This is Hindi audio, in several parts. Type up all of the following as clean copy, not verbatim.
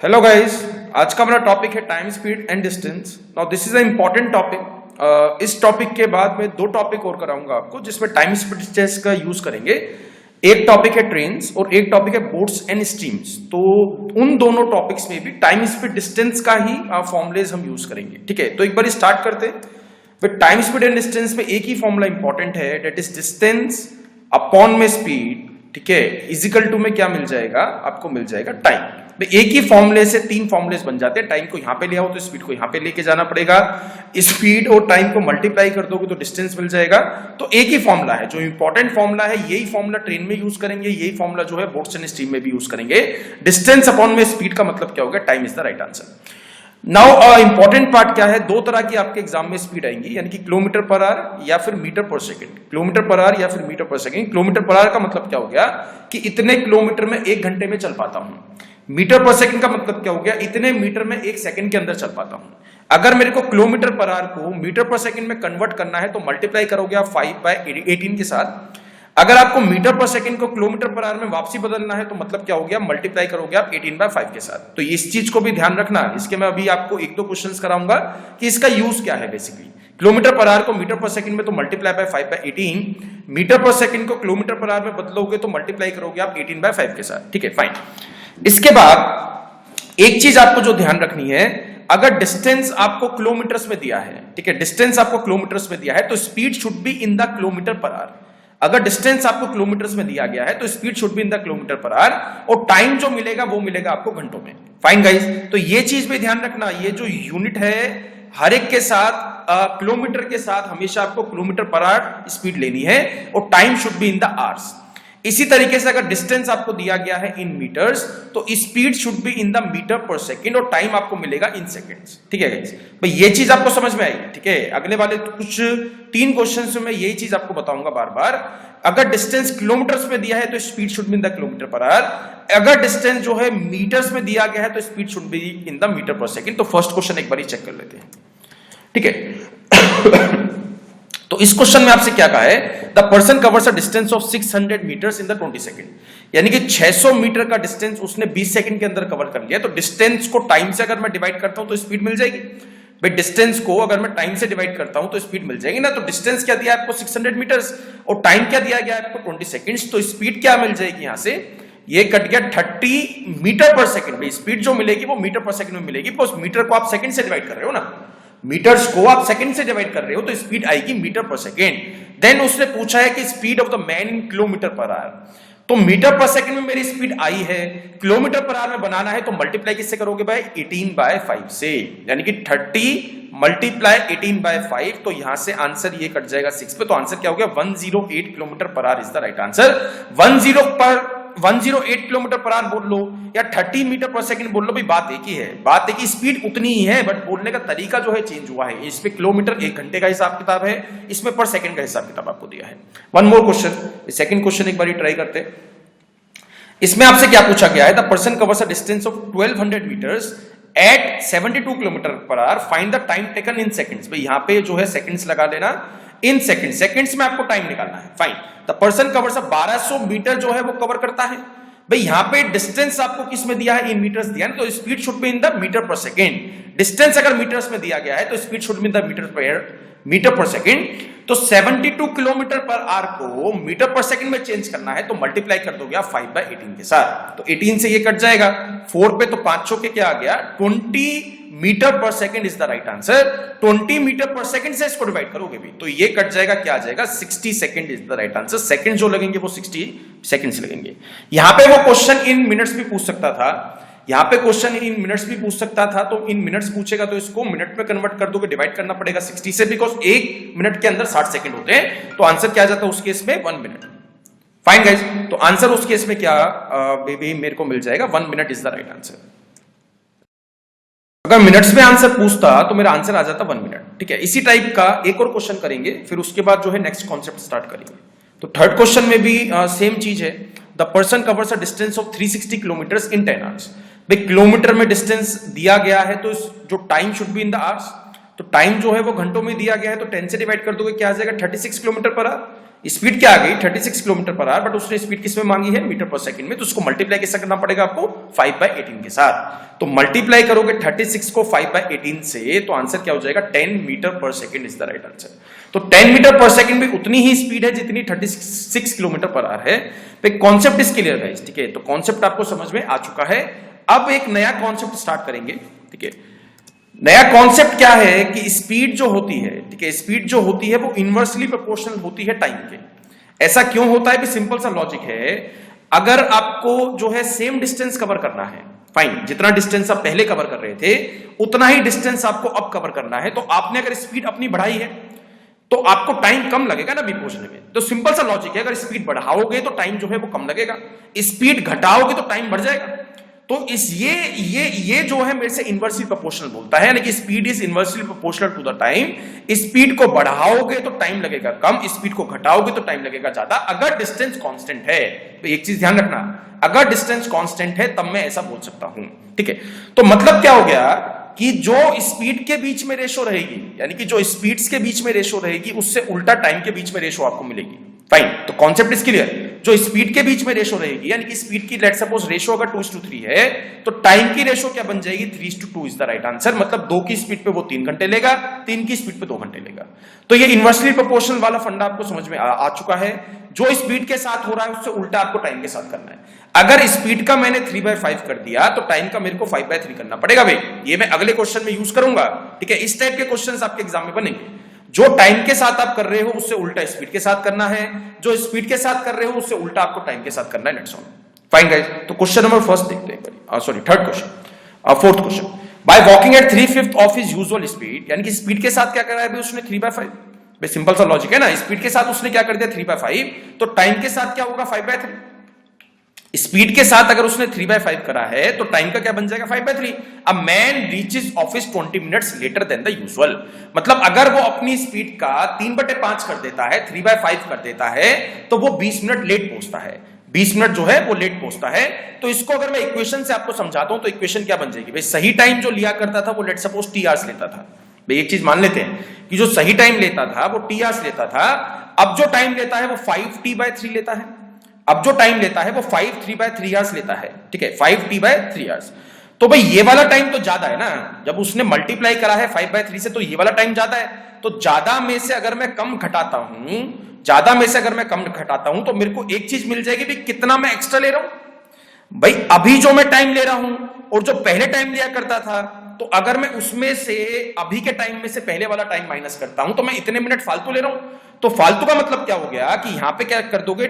हेलो गाइस, आज का हमारा टॉपिक है time speed and distance. Now this is a important topic. इस टॉपिक के बाद मैं दो टॉपिक और कराऊंगा आपको जिसमें टाइम स्पीड डिस्टेंस का यूज करेंगे। एक टॉपिक है ट्रेन्स और एक टॉपिक है बोट्स एंड स्टीम्स। तो उन दोनों टॉपिक्स में भी टाइम स्पीड डिस्टेंस का ही फॉर्मुलेज हम यूज करेंगे। ठीक है, तो एक बार स्टार्ट करते हैं। With time speed and distance में एक ही फॉर्मूला इंपॉर्टेंट है, दैट इज डिस्टेंस अपॉन में स्पीड। ठीक है, इजिकल टू में क्या मिल जाएगा आपको, मिल जाएगा टाइम। एक ही फॉर्मूले से तीन फॉर्मुलेस बन जाते हैं। टाइम को यहां पे ले आओ तो स्पीड को यहां पे लेके जाना पड़ेगा, स्पीड और टाइम को मल्टीप्लाई कर दोगे तो डिस्टेंस मिल जाएगा। तो एक ही फॉर्मूला है, जो इंपॉर्टेंट फॉर्मूला है यही फॉर्मूला ट्रेन में यूज करेंगे, यही फॉर्मूला जो है बोट्स एंड स्टीम में भी यूज करेंगे। डिस्टेंस अपॉन में स्पीड का मतलब क्या होगा, time is the right answer. Now important part क्या है, दो तरह की आपके एग्जाम में स्पीड आएंगी, यानी कि किलोमीटर पर आवर या फिर metre per second. Kilometre per our या फिर metre per second. Kilometre per our का मतलब क्या हो गया कि इतने किलोमीटर में एक घंटे में चल पाता हूं। मीटर पर सेकंड का मतलब क्या हो गया, इतने मीटर में एक सेकंड के अंदर चल पाता हूं। अगर मेरे को किलोमीटर पर आवर को मीटर पर सेकंड में कन्वर्ट करना है तो मल्टीप्लाई करोगे आप 5/18 के साथ। अगर आपको मीटर पर सेकंड को किलोमीटर पर आवर में वापसी बदलना है तो मतलब क्या हो गया, मल्टीप्लाई करोगे आप 18/5 के साथ। तो इस चीज को भी ध्यान रखना। इसके मैं अभी आपको एक दो क्वेश्चंस कराऊंगा कि इसका यूज क्या है। बेसिकली किलोमीटर पर आवर को मीटर पर सेकंड में तो multiply by 5/18, metre per second को किलोमीटर पर आवर में बदलोगे तो मल्टीप्लाई करोगे आप 18/5 के साथ। ठीक है, फाइन। इसके बाद एक चीज आपको जो ध्यान रखनी है, अगर डिस्टेंस आपको किलोमीटर्स में दिया है, ठीक है, डिस्टेंस आपको किलोमीटर्स में दिया है तो speed should be in the kilometre per hour. अगर डिस्टेंस आपको किलोमीटर्स में दिया गया है तो speed should be in the kilometre per our, और टाइम जो मिलेगा वो मिलेगा आपको घंटों में। फाइन गाइस, तो ये चीज भी ध्यान रखना, ये जो यूनिट है हर एक के साथ किलोमीटर के साथ हमेशा आपको किलोमीटर पर आवर स्पीड लेनी है, और time should be in the hours. इसी तरीके से अगर डिस्टेंस आपको दिया गया है इन मीटर्स तो speed should be in the metre per second, और टाइम आपको मिलेगा इन सेकंड्स। ठीक है गाइस, भाई ये चीज आपको समझ में आएगी। ठीक है, अगले वाले कुछ 3 क्वेश्चंस में यही चीज आपको बताऊंगा बार बार। अगर डिस्टेंस किलोमीटर्स में दिया है तो speed should be in the kilometre per hour. अगर डिस्टेंस जो है मीटर्स में दिया गया है तो speed should be in the metre per second. तो फर्स्ट क्वेश्चन एक बार चेक कर लेते हैं। ठीक है, तो इस क्वेश्चन में आपसे क्या कहा है, the person covers a distance of 600 metres in the 20 second. यानी कि 600 मीटर का डिस्टेंस उसने 20 सेकंड के अंदर कवर कर लिया। तो डिस्टेंस को टाइम से अगर मैं डिवाइड करता हूं तो स्पीड मिल जाएगी। भाई डिस्टेंस को अगर मैं टाइम से डिवाइड करता हूं तो स्पीड मिल जाएगी ना। तो डिस्टेंस क्या दिया है आपको 600 मीटर्स, और टाइम क्या दिया गया आपको 20 सेकंड्स। तो स्पीड क्या मिल जाएगी, यहां से ये कट गया 30 मीटर पर सेकंड। भाई स्पीड जो मिलेगी वो मीटर पर सेकंड में मिलेगी, बिकॉज मीटर को आप सेकंड से डिवाइड कर रहे हो ना, मीटर्स को आप सेकंड से डिवाइड कर रहे हो तो स्पीड आएगी मीटर पर सेकंड। देन उसने पूछा है कि speed of the man in kilometre per hour. तो मीटर पर सेकंड में मेरी स्पीड आई है, किलोमीटर पर आवर में बनाना है तो मल्टीप्लाई किससे करोगे भाई, 18/5 से। यानी कि 30 मल्टीप्लाई 18/5, तो यहां से आंसर ये कट जाएगा 6 पे। तो आंसर क्या हो गया, 108 kilometre per our is the right answer. 108 kilometre per our बोल लो या 30 मीटर पर सेकंड बोल लो, भाई बात एक ही है। बात एक ही, स्पीड उतनी ही है, बट बोलने का तरीका जो है चेंज हुआ है। इसमें किलोमीटर एक घंटे का हिसाब किताब है, इसमें पर सेकंड का हिसाब किताब आपको दिया है। One more question, second question एक बार ट्राई करते हैं। इसमें आपसे क्या पूछा गया है, the person covers a distance of 1200 metres at 72 kilometre per hour, find the time taken in seconds. भाई यहां पे जो है सेकंड्स लगा लेना, इन सेकंड, सेकंड्स में आपको टाइम निकालना है। Fine, the person covers 1200 metre जो है वो कवर करता है। भाई यहां पे डिस्टेंस आपको किस में दिया है, इन मीटर्स दिया है, तो speed should be in the metre per second. Distance अगर मीटर्स में दिया गया है तो speed should be in the metre per second. तो 72 किलोमीटर पर आवर को मीटर पर सेकंड में चेंज करना है तो मल्टीप्लाई कर दोगे आप 5/18 के साथ। तो 18 से ये कट जाएगा, 4 पे तो 5 के क्या आ गया, 20 metre per second is the right answer. 20 metre per second से इसको डिवाइड करोगे भी तो ये कट जाएगा, क्या आ जाएगा, 60 second is the right answer. Second जो लगेंगे वो 60 सेकंड्स लगेंगे। यहां पे वो क्वेश्चन इन मिनट्स भी पूछ सकता था, यहां पे क्वेश्चन इन मिनट्स भी पूछ सकता था। तो इन मिनट्स पूछेगा तो इसको मिनट में कन्वर्ट कर दोगे, डिवाइड करना पड़ेगा 60 से, बिकॉज एक मिनट के अंदर 60 सेकंड होते हैं। तो आंसर क्या आ जाता है उस केस में, 1 मिनट। फाइन गाइस, तो आंसर उस केस में क्या बेबी मेरे को मिल जाएगा, 1 minute is the right answer. अगर मिनट्स में आंसर पूछता तो मेरा आंसर आ जाता 1 मिनट। ठीक है, इसी टाइप का एक और क्वेश्चन करेंगे, फिर उसके बाद जो है नेक्स्ट कॉन्सेप्ट स्टार्ट करेंगे। तो थर्ड क्वेश्चन में भी सेम चीज है, the person covers a distance of 360 kilometres in 10 hours. भाई किलोमीटर में डिस्टेंस दिया गया है तो जो time should be in the hours. तो टाइम जो है वो घंटों में दिया गया है तो 10 से डिवाइड कर दोगे, क्या आ जाएगा, 36 किलोमीटर पर आवर। स्पीड क्या आ गई 36 किलोमीटर पर आवर, बट उसने स्पीड किस में मांगी है, मीटर पर सेकंड में, तो उसको मल्टीप्लाई किससे करना पड़ेगा आपको 5/18 के साथ। तो मल्टीप्लाई करोगे 36 को 5/18 से, तो आंसर क्या हो जाएगा 10 metre per second is the right answer. तो 10 मीटर पर सेकंड भी उतनी ही स्पीड है जितनी 36 किलोमीटर पर आवर है। तो कॉन्सेप्ट इज क्लियर गाइस, ठीक है। तो कॉन्सेप्ट आपको समझ में आ चुका है। अब एक नया कॉन्सेप्ट स्टार्ट करेंगे, ठीक है। नया कॉन्सेप्ट क्या है कि स्पीड जो होती है, ठीक है, स्पीड जो होती है वो इनवर्सली प्रोपोर्शनल होती है टाइम के। ऐसा क्यों होता है भी सिंपल सा लॉजिक है। अगर आपको जो है सेम डिस्टेंस कवर करना है, फाइन, जितना डिस्टेंस आप पहले कवर कर रहे थे उतना ही डिस्टेंस आपको अब कवर करना है, तो आपने अगर स्पीड अपनी बढ़ाई है तो आपको टाइम कम लगेगा ना भी पहुंचने में। तो सिंपल सा लॉजिक है, अगर स्पीड बढ़ाओगे तो टाइम जो है वो कम लगेगा, स्पीड घटाओगे तो टाइम बढ़ जाएगा। तो इस ये जो है मेरे से इनवर्सली प्रोपोर्शनल बोलता है, यानी कि speed is inversely proportional to the time. Speed को बढ़ाओगे तो टाइम लगेगा कम, स्पीड को घटाओगे तो टाइम लगेगा ज्यादा, अगर डिस्टेंस कांस्टेंट है। तो एक चीज ध्यान रखना, अगर डिस्टेंस कांस्टेंट है तब मैं ऐसा बोल सकता हूं, ठीक है। तो मतलब क्या हो गया कि जो स्पीड के बीच में रेशो रहेगी, यानी कि जो स्पीड्स के बीच में रेशो रहेगी उससे उल्टा टाइम के बीच में रेशो आपको मिलेगी, फाइन। तो कॉन्सेप्ट इज क्लियर। जो स्पीड के बीच में रेशो रहेगी, यानी कि स्पीड की लेट्स सपोज रेशो अगर 2:3 है, तो टाइम की रेशो क्या बन जाएगी 3:2 इज द राइट आंसर। मतलब 2 की स्पीड पे वो 3 घंटे लेगा, 3 की स्पीड पे 2 घंटे लेगा। तो ये इनवर्सली प्रोपोर्शनल वाला फंडा आपको समझ में आ चुका है। जो स्पीड के साथ हो रहा है उससे उल्टा आपको टाइम के साथ करना है। अगर स्पीड का मैंने 3/5 कर दिया तो टाइम का मेरे को 5/3 करना पड़ेगा भाई। ये मैं अगले क्वेश्चन में यूज करूंगा, ठीक है। इस टाइप के क्वेश्चंस आपके एग्जाम में बनेंगे। जो टाइम के साथ आप कर रहे हो उससे उल्टा स्पीड के साथ करना है, जो स्पीड के साथ कर रहे हो उससे उल्टा आपको टाइम के साथ करना है। Let's on, fine guys. तो क्वेश्चन नंबर फर्स्ट देखते हैं, sorry third question, fourth question. By walking at 3/5 of his usual speed, यानी कि स्पीड के साथ क्या कर रहा है उसने 3/5। सिंपल सा लॉजिक है ना, स्पीड के साथ उसने क्या कर दिया 3/5, तो टाइम के साथ क्या होगा 5/3। स्पीड के साथ अगर उसने 3/5 करा है तो टाइम का क्या बन जाएगा 5/3। A man reaches office 20 minutes later than the usual. मतलब अगर वो अपनी स्पीड का 3/5 कर देता है, 3/5 कर देता है, तो वो 20 मिनट लेट पहुंचता है। 20 मिनट जो है वो लेट पहुंचता है। तो इसको अगर मैं इक्वेशन से आपको समझाता हूं तो इक्वेशन क्या बन जाएगी भाई, सही टाइम जो लिया करता था वो लेट सपोज t आवर्स लेता था। भाई एक चीज मान लेते हैं कि जो सही टाइम लेता था वो t आवर्स लेता था। अब जो टाइम लेता है वो 5t/3 लेता है। अब जो टाइम लेता है वो 5t/3 आवर्स लेता है, ठीक है, 5t/3 आवर्स। तो भाई ये वाला टाइम तो ज्यादा है ना, जब उसने मल्टीप्लाई करा है 5/3 से, तो ये वाला टाइम ज्यादा है। तो ज्यादा में से अगर मैं कम घटाता हूं, ज्यादा में से अगर मैं कम घटाता हूं तो मेरे को एक चीज मिल जाएगी भाई, कितना मैं एक्स्ट्रा ले रहा हूं। भाई अभी जो मैं टाइम ले रहा हूं और जो पहले टाइम लिया करता था, तो अगर मैं उसमें से अभी के टाइम में से पहले वाला टाइम माइनस करता हूं तो मैं इतने मिनट फालतू ले रहा हूं। तो फालतू का मतलब क्या हो गया कि यहां पे क्या कर दोगे,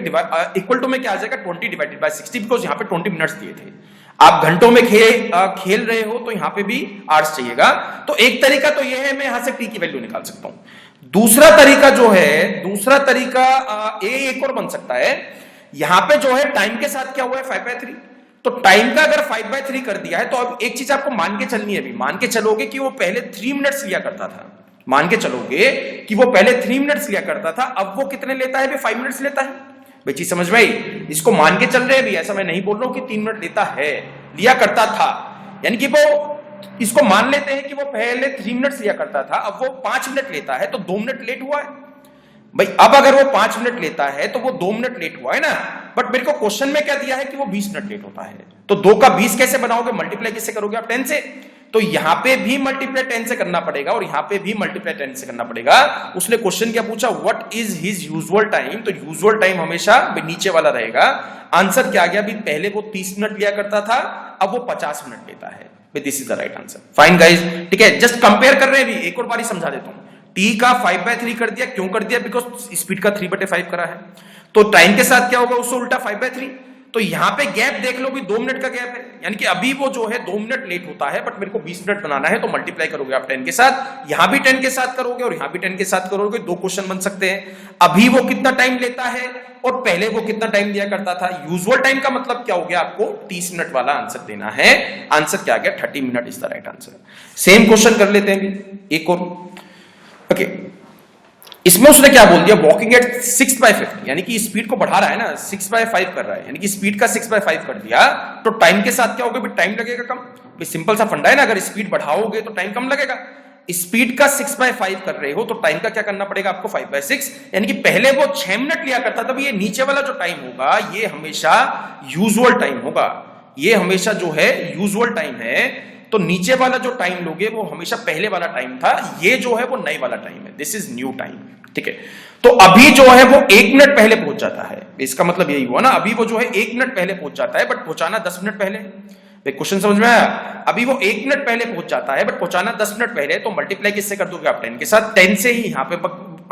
इक्वल टू में क्या आ जाएगा 20/60, बिकॉज यहां पे 20 मिनट्स दिए थे। आप घंटों में खेल रहे हो तो यहां पे भी आवर्स चाहिएगा। तो एक तरीका तो यह है, मैं यहां से टी की वैल्यू निकाल सकता हूं। दूसरा तरीका जो है, दूसरा तरीका एक और बन सकता है। यहां पे जो है टाइम के साथ क्या हुआ है 5/3, तो टाइम का अगर 5/3 कर दिया है तो अब एक चीज आपको मान के चलनी है। अभी मान के चलोगे कि वो पहले 3 मिनट्स लिया करता था, मान के चलोगे कि वो पहले 3 मिनट्स लिया करता था, अब वो कितने लेता है, 5 मिनट्स लेता है। भाई चीज समझ में आई, इसको मान के चल रहे हैं भी, ऐसा मैं नहीं बोल रहा हूं कि 3 मिनट लेता है, लिया करता था। यानी कि वो इसको मान लेते हैं कि वो पहले 3 मिनट्स लिया करता था, अब वो 5 मिनट लेता है, तो 2 मिनट लेट हुआ है। भाई अब अगर वो 5 मिनट लेता है तो वो 2 मिनट लेट हुआ है ना, बट मेरे को क्वेश्चन में क्या दिया है कि वो 20 मिनट लेट होता है। तो 2 का 20 कैसे बनाओगे, मल्टीप्लाई किससे करोगे आप 10 से। तो यहां पे भी मल्टीप्लाई 10 से करना पड़ेगा और यहां पे भी मल्टीप्लाई 10 से करना पड़ेगा। उसने क्वेश्चन क्या पूछा, what is his usual time, तो यूजुअल टाइम हमेशा नीचे वाला रहेगा। आंसर क्या आ गया, भी पहले वो 30 मिनट लिया करता था, अब वो 50 मिनट लेता है। This is the right answer, fine guys, ठीक है। जस्ट कंपेयर कर रहे हैं, भी एक और बारी समझा देता हूं। टी का 5/3 कर दिया, क्यों कर दिया, बिकॉज स्पीड का 3/5 करा है। तो टाइम के साथ क्या होगा, उससे उल्टा 5/3। तो यहां पे गैप देख लो भी, 2 मिनट का गैप है, यानी कि अभी वो जो है 2 मिनट लेट होता है, बट मेरे को 20 मिनट बनाना है, तो मल्टीप्लाई करोगे आप 10 के साथ, यहां भी 10 के साथ करोगे और यहां भी 10 के साथ करोगे। 2 क्वेश्चन बन सकते हैं, अभी वो कितना टाइम लेता है और पहले वो कितना टाइम लिया करता था। यूजुअल टाइम का मतलब क्या हो गया, आपको 30 मिनट वाला आंसर देना है। आंसर क्या आ गया, 30 minute is the right answer. Same question कर लेते हैं एक और, ओके। इसमें उसने क्या बोल दिया, वॉकिंग एट 6/5, यानी कि स्पीड को बढ़ा रहा है ना, 6/5 कर रहा है, यानी कि स्पीड का 6/5 कर दिया, तो टाइम के साथ क्या होगा, टाइम लगेगा कम। सिंपल सा फंडा है ना, अगर स्पीड बढ़ाओगे तो टाइम कम लगेगा। स्पीड का 6/5 कर रहे हो तो टाइम का क्या करना पड़ेगा आपको 5/6, यानी कि पहले वो 6 मिनट लिया करता था, ये नीचे वाला जो टाइम होगा ये हमेशा यूजुअल टाइम होगा, ये हमेशा जो है यूजुअल टाइम है। तो नीचे वाला जो टाइम लोगे वो हमेशा पहले वाला टाइम था, ये जो है वो नए वाला टाइम है, दिस इज न्यू टाइम, ठीक है। तो अभी जो है वो 1 मिनट पहले पहुंच जाता है, इसका मतलब यही हुआ ना, अभी वो जो है 1 मिनट पहले पहुंच जाता है, बट पहुंचाना 10 मिनट पहले। क्वेश्चन समझ में आया? अभी वो 1 मिनट पहले पहुंच जाता है बट पहुंचाना 10 मिनट पहले, तो मल्टीप्लाई किससे कर दोगे आप? 10 के साथ। 10 से ही यहाँ पे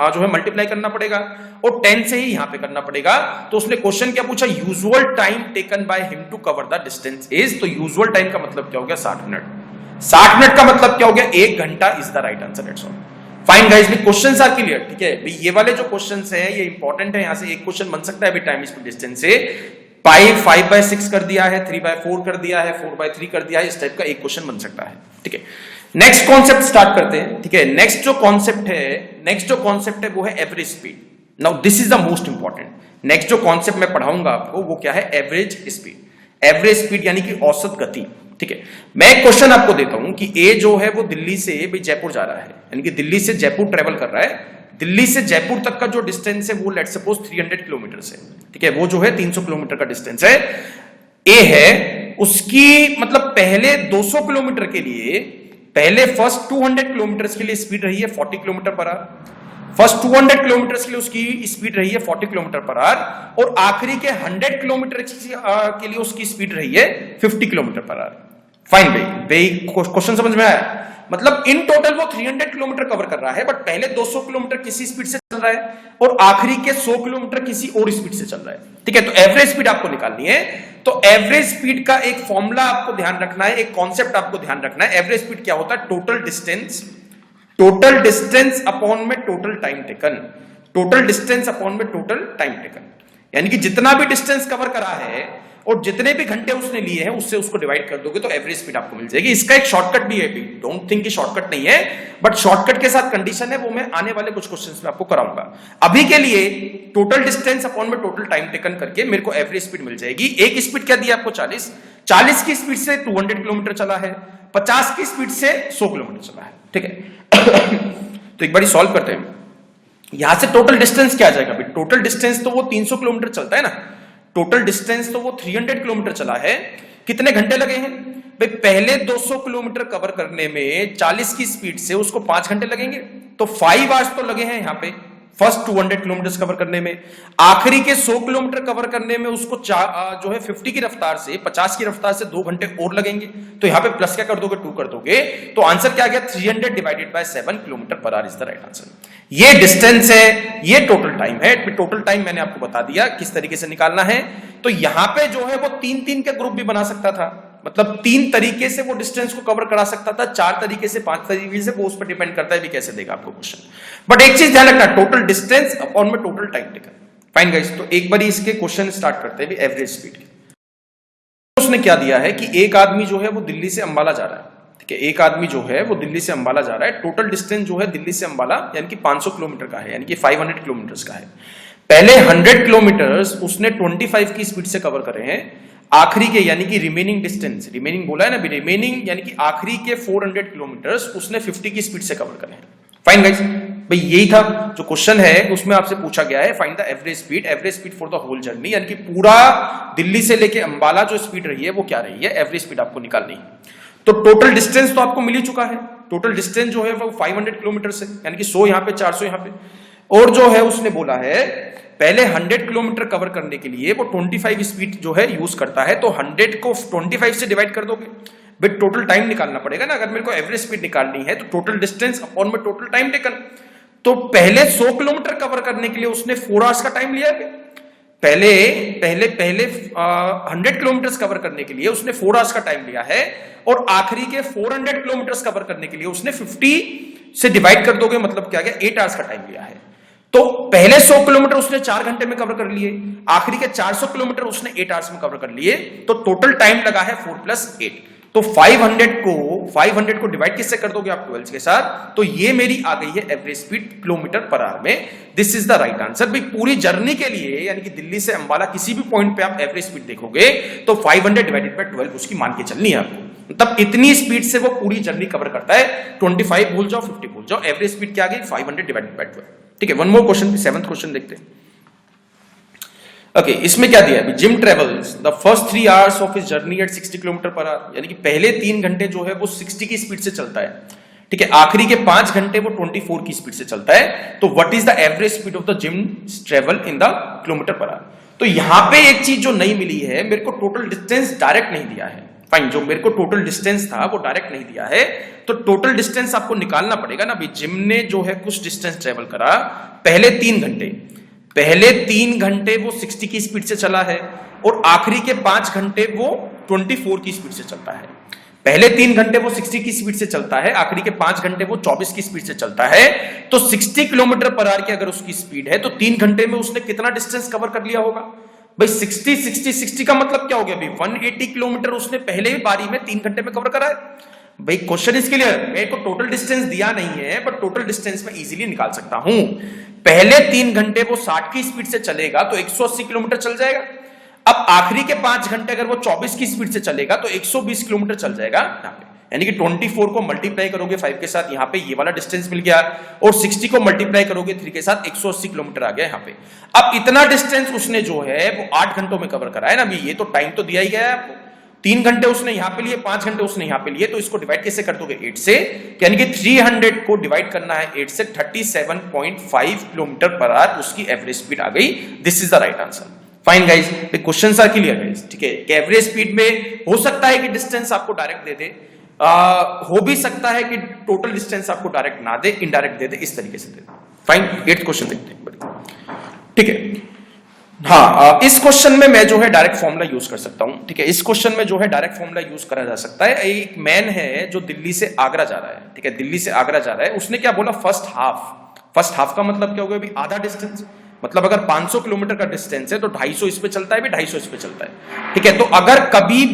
जो है मल्टीप्लाई करना पड़ेगा और 10 से ही यहाँ पे करना पड़ेगा। तो उसने क्वेश्चन क्या पूछा? Usual time taken by him to cover the distance is, तो यूजुअल टाइम का मतलब क्या हो गया? 60 मिनट। 60 मिनट का मतलब क्या हो गया? 1 घंटा is the right answer, it's all. Fine guys, भी क्वेश्चंस आर क्लियर, ठीक है भाई। ये वाले जो क्वेश्चंस हैं ये इंपॉर्टेंट है, यहां से एक क्वेश्चन बन सकता है अभी टाइम स्पीड डिस्टेंस से। 5/6 कर दिया है, 3/4 कर दिया है, 4/3 कर दिया है, इस टाइप का एक क्वेश्चन बन सकता है, ठीक है। नेक्स्ट कॉन्सेप्ट स्टार्ट करते हैं, ठीक है। नेक्स्ट जो कॉन्सेप्ट है वो है average speed. Now this is the most important. Next जो कॉन्सेप्ट मैं पढ़ाऊंगा आपको वो क्या है? Average speed. एवरेज स्पीड यानी कि औसत गति, ठीक है। मैं एक क्वेश्चन आपको देता हूं कि ए जो है वो दिल्ली से जयपुर जा रहा है, यानी कि दिल्ली से जयपुर ट्रेवल कर रहा है। दिल्ली से जयपुर तक का जो डिस्टेंस है वो लेट्स सपोज 300 किलोमीटर है, ठीक है। वो जो है 300 किलोमीटर का डिस्टेंस है। ए है उसकी मतलब पहले 200 किलोमीटर के लिए, पहले फर्स्ट 200 किलोमीटर के लिए स्पीड रही है 40 kilometre per our. First 200 kilometre के लिए उसकी स्पीड रही है 40 किलोमीटर पर आवर, और आखिरी के 100 किलोमीटर के लिए उसकी स्पीड रही है 50 किलोमीटर पर आवर। फाइन भाई, क्वेश्चन समझ में आया? मतलब इन टोटल वो 300 किलोमीटर कवर कर रहा है, बट पहले 200 किलोमीटर किसी स्पीड से चल रहा है और आखिरी के 100 किलोमीटर किसी और स्पीड से चल रहा है, ठीक है। तो एवरेज स्पीड आपको निकालनी है। तो एवरेज स्पीड का एक फॉर्मूला आपको ध्यान रखना है, एक कॉन्सेप्ट आपको ध्यान रखना है। एवरेज स्पीड क्या होता है? टोटल डिस्टेंस अपॉन में total time taken. Total distance upon में टोटल टाइम टेकन, यानी कि जितना भी डिस्टेंस कवर करा है और जितने भी घंटे उसने लिए हैं उससे उसको डिवाइड कर दोगे तो एवरेज स्पीड आपको मिल जाएगी। इसका एक शॉर्टकट भी है, डोंट थिंक कि शॉर्टकट नहीं है, बट शॉर्टकट के साथ कंडीशन है, वो मैं आने वाले कुछ क्वेश्चंस में आपको कराऊंगा। अभी के लिए टोटल डिस्टेंस अपॉन में टोटल टाइम टेकन करके मेरे को एवरेज स्पीड मिल जाएगी। एक स्पीड क्या दिया आपको? 40 की स्पीड से 200 किलोमीटर चला है, 50 की स्पीड से 100 किलोमीटर चला है, ठीक है। तो एक बार सॉल्व करते हैं। यहां से टोटल डिस्टेंस क्या आ जाएगा? टोटल डिस्टेंस तो वो 300 किलोमीटर चलता है ना, टोटल डिस्टेंस तो वो 300 किलोमीटर चला है। कितने घंटे लगे हैं भाई? पहले 200 किलोमीटर कवर करने में 40 की स्पीड से उसको 5 घंटे लगेंगे, तो 5 आवर्स तो लगे हैं यहां पे फर्स्ट 200 किलोमीटर कवर करने में। आखिरी के 100 किलोमीटर कवर करने में उसको जो है 50 की रफ्तार से 50 की रफ्तार से 2 घंटे और लगेंगे। तो यहां पे प्लस क्या कर दोगे? 2 कर दोगे, तो आंसर क्या आ गया? 300 divided by 7 kilometre per our is the right answer. ये डिस्टेंस है, ये टोटल टाइम है। टोटल टाइम मैंने आपको बता दिया किस तरीके से निकालना है। तो यहां पे जो है वो 3-3 के ग्रुप भी बना सकता था, मतलब 3 तरीके से वो डिस्टेंस को कवर करा सकता था, 4 तरीके से, 5 तरीके से, वो उस पर डिपेंड करता है भी कैसे देगा आपको क्वेश्चन। बट एक चीज ध्यान रखना, टोटल डिस्टेंस अपॉन में total time taken. Fine guys, तो एक बार इसके क्वेश्चन स्टार्ट करते हैं एवरेज स्पीड के। उसने क्या दिया है कि एक आदमी जो है वो दिल्ली से अंबाला जा रहा है, ठीक है। एक आदमी जो है वो दिल्ली से अंबाला जा रहा है। टोटल डिस्टेंस जो है दिल्ली से अंबाला यानी कि 500 किलोमीटर का है, यानी कि 500 किलोमीटर का है। पहले 100 किलोमीटर उसने 25 की स्पीड से कवर करे हैं। आखिरी के यानी कि रिमेनिंग डिस्टेंस, रिमेनिंग बोला है ना, रिमेनिंग यानी कि आखिरी के 400 किलोमीटर उसने 50 की स्पीड से कवर करे हैं। फाइन गाइस, भाई यही था जो क्वेश्चन है, उसमें आपसे पूछा गया है find the average speed for the whole journey, यानी कि पूरा दिल्ली से लेके अंबाला जो स्पीड रही है वो क्या रही है, एवरेज स्पीड आपको निकालनी है। तो टोटल डिस्टेंस तो आपको मिल ही चुका है। टोटल डिस्टेंस जो है वो 500 किलोमीटर से, यानी कि 100 यहाँ पे, 400 यहाँ पे। और जो है उसने बोला है पहले 100 किलोमीटर कवर करने के लिए वो 25 स्पीड जो है यूज करता है। तो 100 को 25 से डिवाइड कर दोगे, बट टोटल टाइम निकालना पड़ेगा ना। अगर मेरे को एवरेज स्पीड निकालनी है तो टोटल डिस्टेंस अपॉन में टोटल टाइम टेकन। तो पहले 100 किलोमीटर कवर करने के लिए उसने 4 आवर्स का टाइम लिया है। पहले 100 किलोमीटर कवर करने के लिए उसने 4 आवर्स का टाइम लिया है, और आखिरी के 400 किलोमीटर कवर करने के लिए उसने 50 से डिवाइड कर दोगे, मतलब क्या गया, 8 आवर्स का टाइम लिया है। तो पहले 100 किलोमीटर उसने 4 घंटे में कवर कर लिए, आखिरी के 400 किलोमीटर उसने 8 आवर्स में कवर कर लिए। तो टोटल टाइम लगा है 4 + 8, तो 500 को डिवाइड किससे कर दोगे आप 12 के साथ, तो ये मेरी आ गई है average speed kilometre per hour में। This is the right answer. भाई पूरी जर्नी के लिए यानी कि दिल्ली से अंबाला किसी भी पॉइंट पे आप एवरेज स्पीड देखोगे तो 500 डिवाइडेड बाय 12 उसकी मान के चलनी है आपको, तब इतनी स्पीड से वो पूरी जर्नी कवर करता है। 25 भूल जाओ 50 भूल जाओ, एवरेज स्पीड क्या आ गई 500 डिवाइडेड बाय 12। ठीक है, one more question, 7th question देखते हैं। ओके, इसमें क्या दिया है, gym travels the first 3 hours of his journey at 60 kilometre per hour, यानी कि पहले 3 घंटे जो है वो 60 की स्पीड से चलता है। ठीक है, आखिरी के 5 घंटे वो 24 की स्पीड से चलता है। तो what is the average speed of the gym travel in the kilometre per hour. तो यहां पे एक चीज जो नहीं मिली है, मेरे को टोटल डिस्टेंस डायरेक्ट नहीं दिया है। फाइन, जो मेरे को टोटल डिस्टेंस था वो डायरेक्ट नहीं दिया है, तो टोटल डिस्टेंस आपको निकालना पड़ेगा ना। भाई जिम ने जो है कुछ डिस्टेंस ट्रेवल करा पहले 3 घंटे वो 60 की स्पीड से चला है, और आखिरी के 5 घंटे वो 24 की स्पीड से चलता है। पहले 3 घंटे वो 60 की स्पीड से चलता है, आखिरी के 5 घंटे वो 24 की स्पीड से चलता है। तो 60 किलोमीटर पर आवर की अगर उसकी स्पीड है तो 3 घंटे में उसने कितना डिस्टेंस कवर कर लिया होगा। भाई 60 का मतलब क्या हो गया, भाई 180 किलोमीटर उसने पहले बारी में 3 घंटे में कवर करा है। भाई क्वेश्चन इसके लिए मेरे को टोटल डिस्टेंस दिया नहीं है, बट टोटल डिस्टेंस मैं इजीली निकाल सकता हूं। पहले 3 घंटे वो 60 की स्पीड से चलेगा तो 180 किलोमीटर चल जाएगा। अब आखिरी के 5 घंटे अगर वो 24 की स्पीड से चलेगा तो 120 किलोमीटर चल जाएगा यहाँ पे, यानी कि 24 को मल्टीप्लाई करोगे 5 के साथ, यहाँ पे ये वाला डिस्टेंस मिल गया, और 60 को मल्टीप्लाई करोगे 3 के साथ, 180 किलोमीटर आ गया यहाँ पे। अब इतना डिस्टेंस उसने जो है वो 8 घंटों में कवर करा है ना। अभी ये तो टाइम तो दिया ही गया है आपको, 3 घंटे उसने यहाँ पे लिए, 5 घंटे उसने यहाँ पे लिए, तो इसको डिवाइड कैसे कर दोगे 8 से, यानी कि 300 को डिवाइड करना है 8 से, 37.5 किलोमीटर पर आवर उसकी एवरेज स्पीड आ गई। This is the right answer. Fine guys, questions are clear guys. ठीक है, एवरेज स्पीड में हो सकता है कि डिस्टेंस आपको डायरेक्ट दे दे, हो भी सकता है कि टोटल डिस्टेंस आपको डायरेक्ट ना दे, इनडायरेक्ट दे दे, इस तरीके से दे दे। फाइन, 8th क्वेश्चन देखते हैं। ठीक है, हाँ, इस क्वेश्चन में मैं जो है डायरेक्ट फॉर्मूला यूज कर सकता हूं। ठीक है, इस क्वेश्चन में जो है डायरेक्ट फॉर्मूला यूज करा जा सकता है। एक मैन है जो दिल्ली से आगरा जा रहा है। ठीक है, दिल्ली से आगरा जा रहा है, उसने क्या बोला, फर्स्ट हाफ का मतलब क्या हो गया, अभी आधा डिस्टेंस, मतलब अगर 500 किलोमीटर का डिस्टेंस है तो 250 इस पे चलता है, भी 250 इस पे चलता है। ठीक है, तो अगर कभी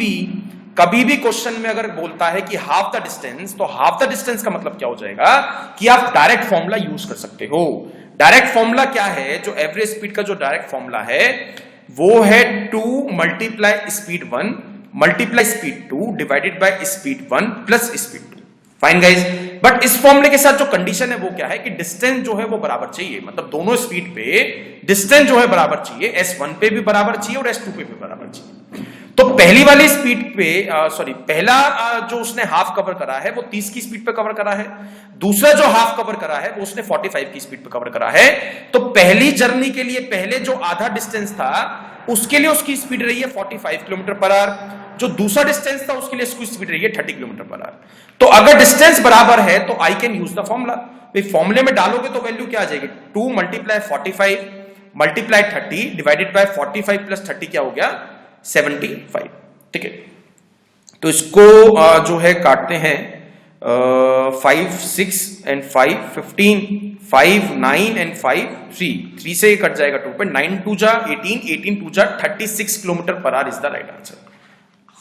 भी क्वेश्चन में अगर बोलता है कि हाफ द डिस्टेंस, तो हाफ द डिस्टेंस का मतलब क्या हो जाएगा कि आप डायरेक्ट फॉर्मूला यूज कर सकते हो। डायरेक्ट फॉर्मूला क्या है, जो एवरेज स्पीड का जो डायरेक्ट फॉर्मूला है वो है 2 multiply speed 1 multiply speed 2 divided by speed 1 plus speed 2। Fine guys, but इस फॉर्मूले के साथ जो कंडीशन है वो क्या है कि डिस्टेंस जो है वो बराबर चाहिए, मतलब दोनों स्पीड पे डिस्टेंस जो है बराबर चाहिए, S1 पे भी बराबर चाहिए और S2 पे भी बराबर चाहिए। तो पहली वाली स्पीड पे पहला जो उसने हाफ कवर करा है वो 30 की स्पीड पे कवर करा है, दूसरा जो हाफ कवर करा है वो उसने 45 की स्पीड पे कवर करा है। तो पहली जर्नी के लिए पहले जो आधा डिस्टेंस था उसके लिए उसकी स्पीड रही है 45 किलोमीटर पर आवर, जो दूसरा डिस्टेंस था उसके लिए उसकी स्पीड रही है 30 किलोमीटर पर आवर। तो अगर डिस्टेंस बराबर है तो I can use the formula. फॉर्मूले में डालोगे तो वैल्यू क्या आ जाएगी, 2 multiply 45 multiply 30 divided by 45 plus 30 क्या हो गया 75। ठीक है, तो इसको जो है काटते हैं 5 6 एंड 5 15 5 9 एंड 5 3 से कट जाएगा 2 पे, 9 2 जा 18 18 2 जा 36 kilometre per our is the right answer.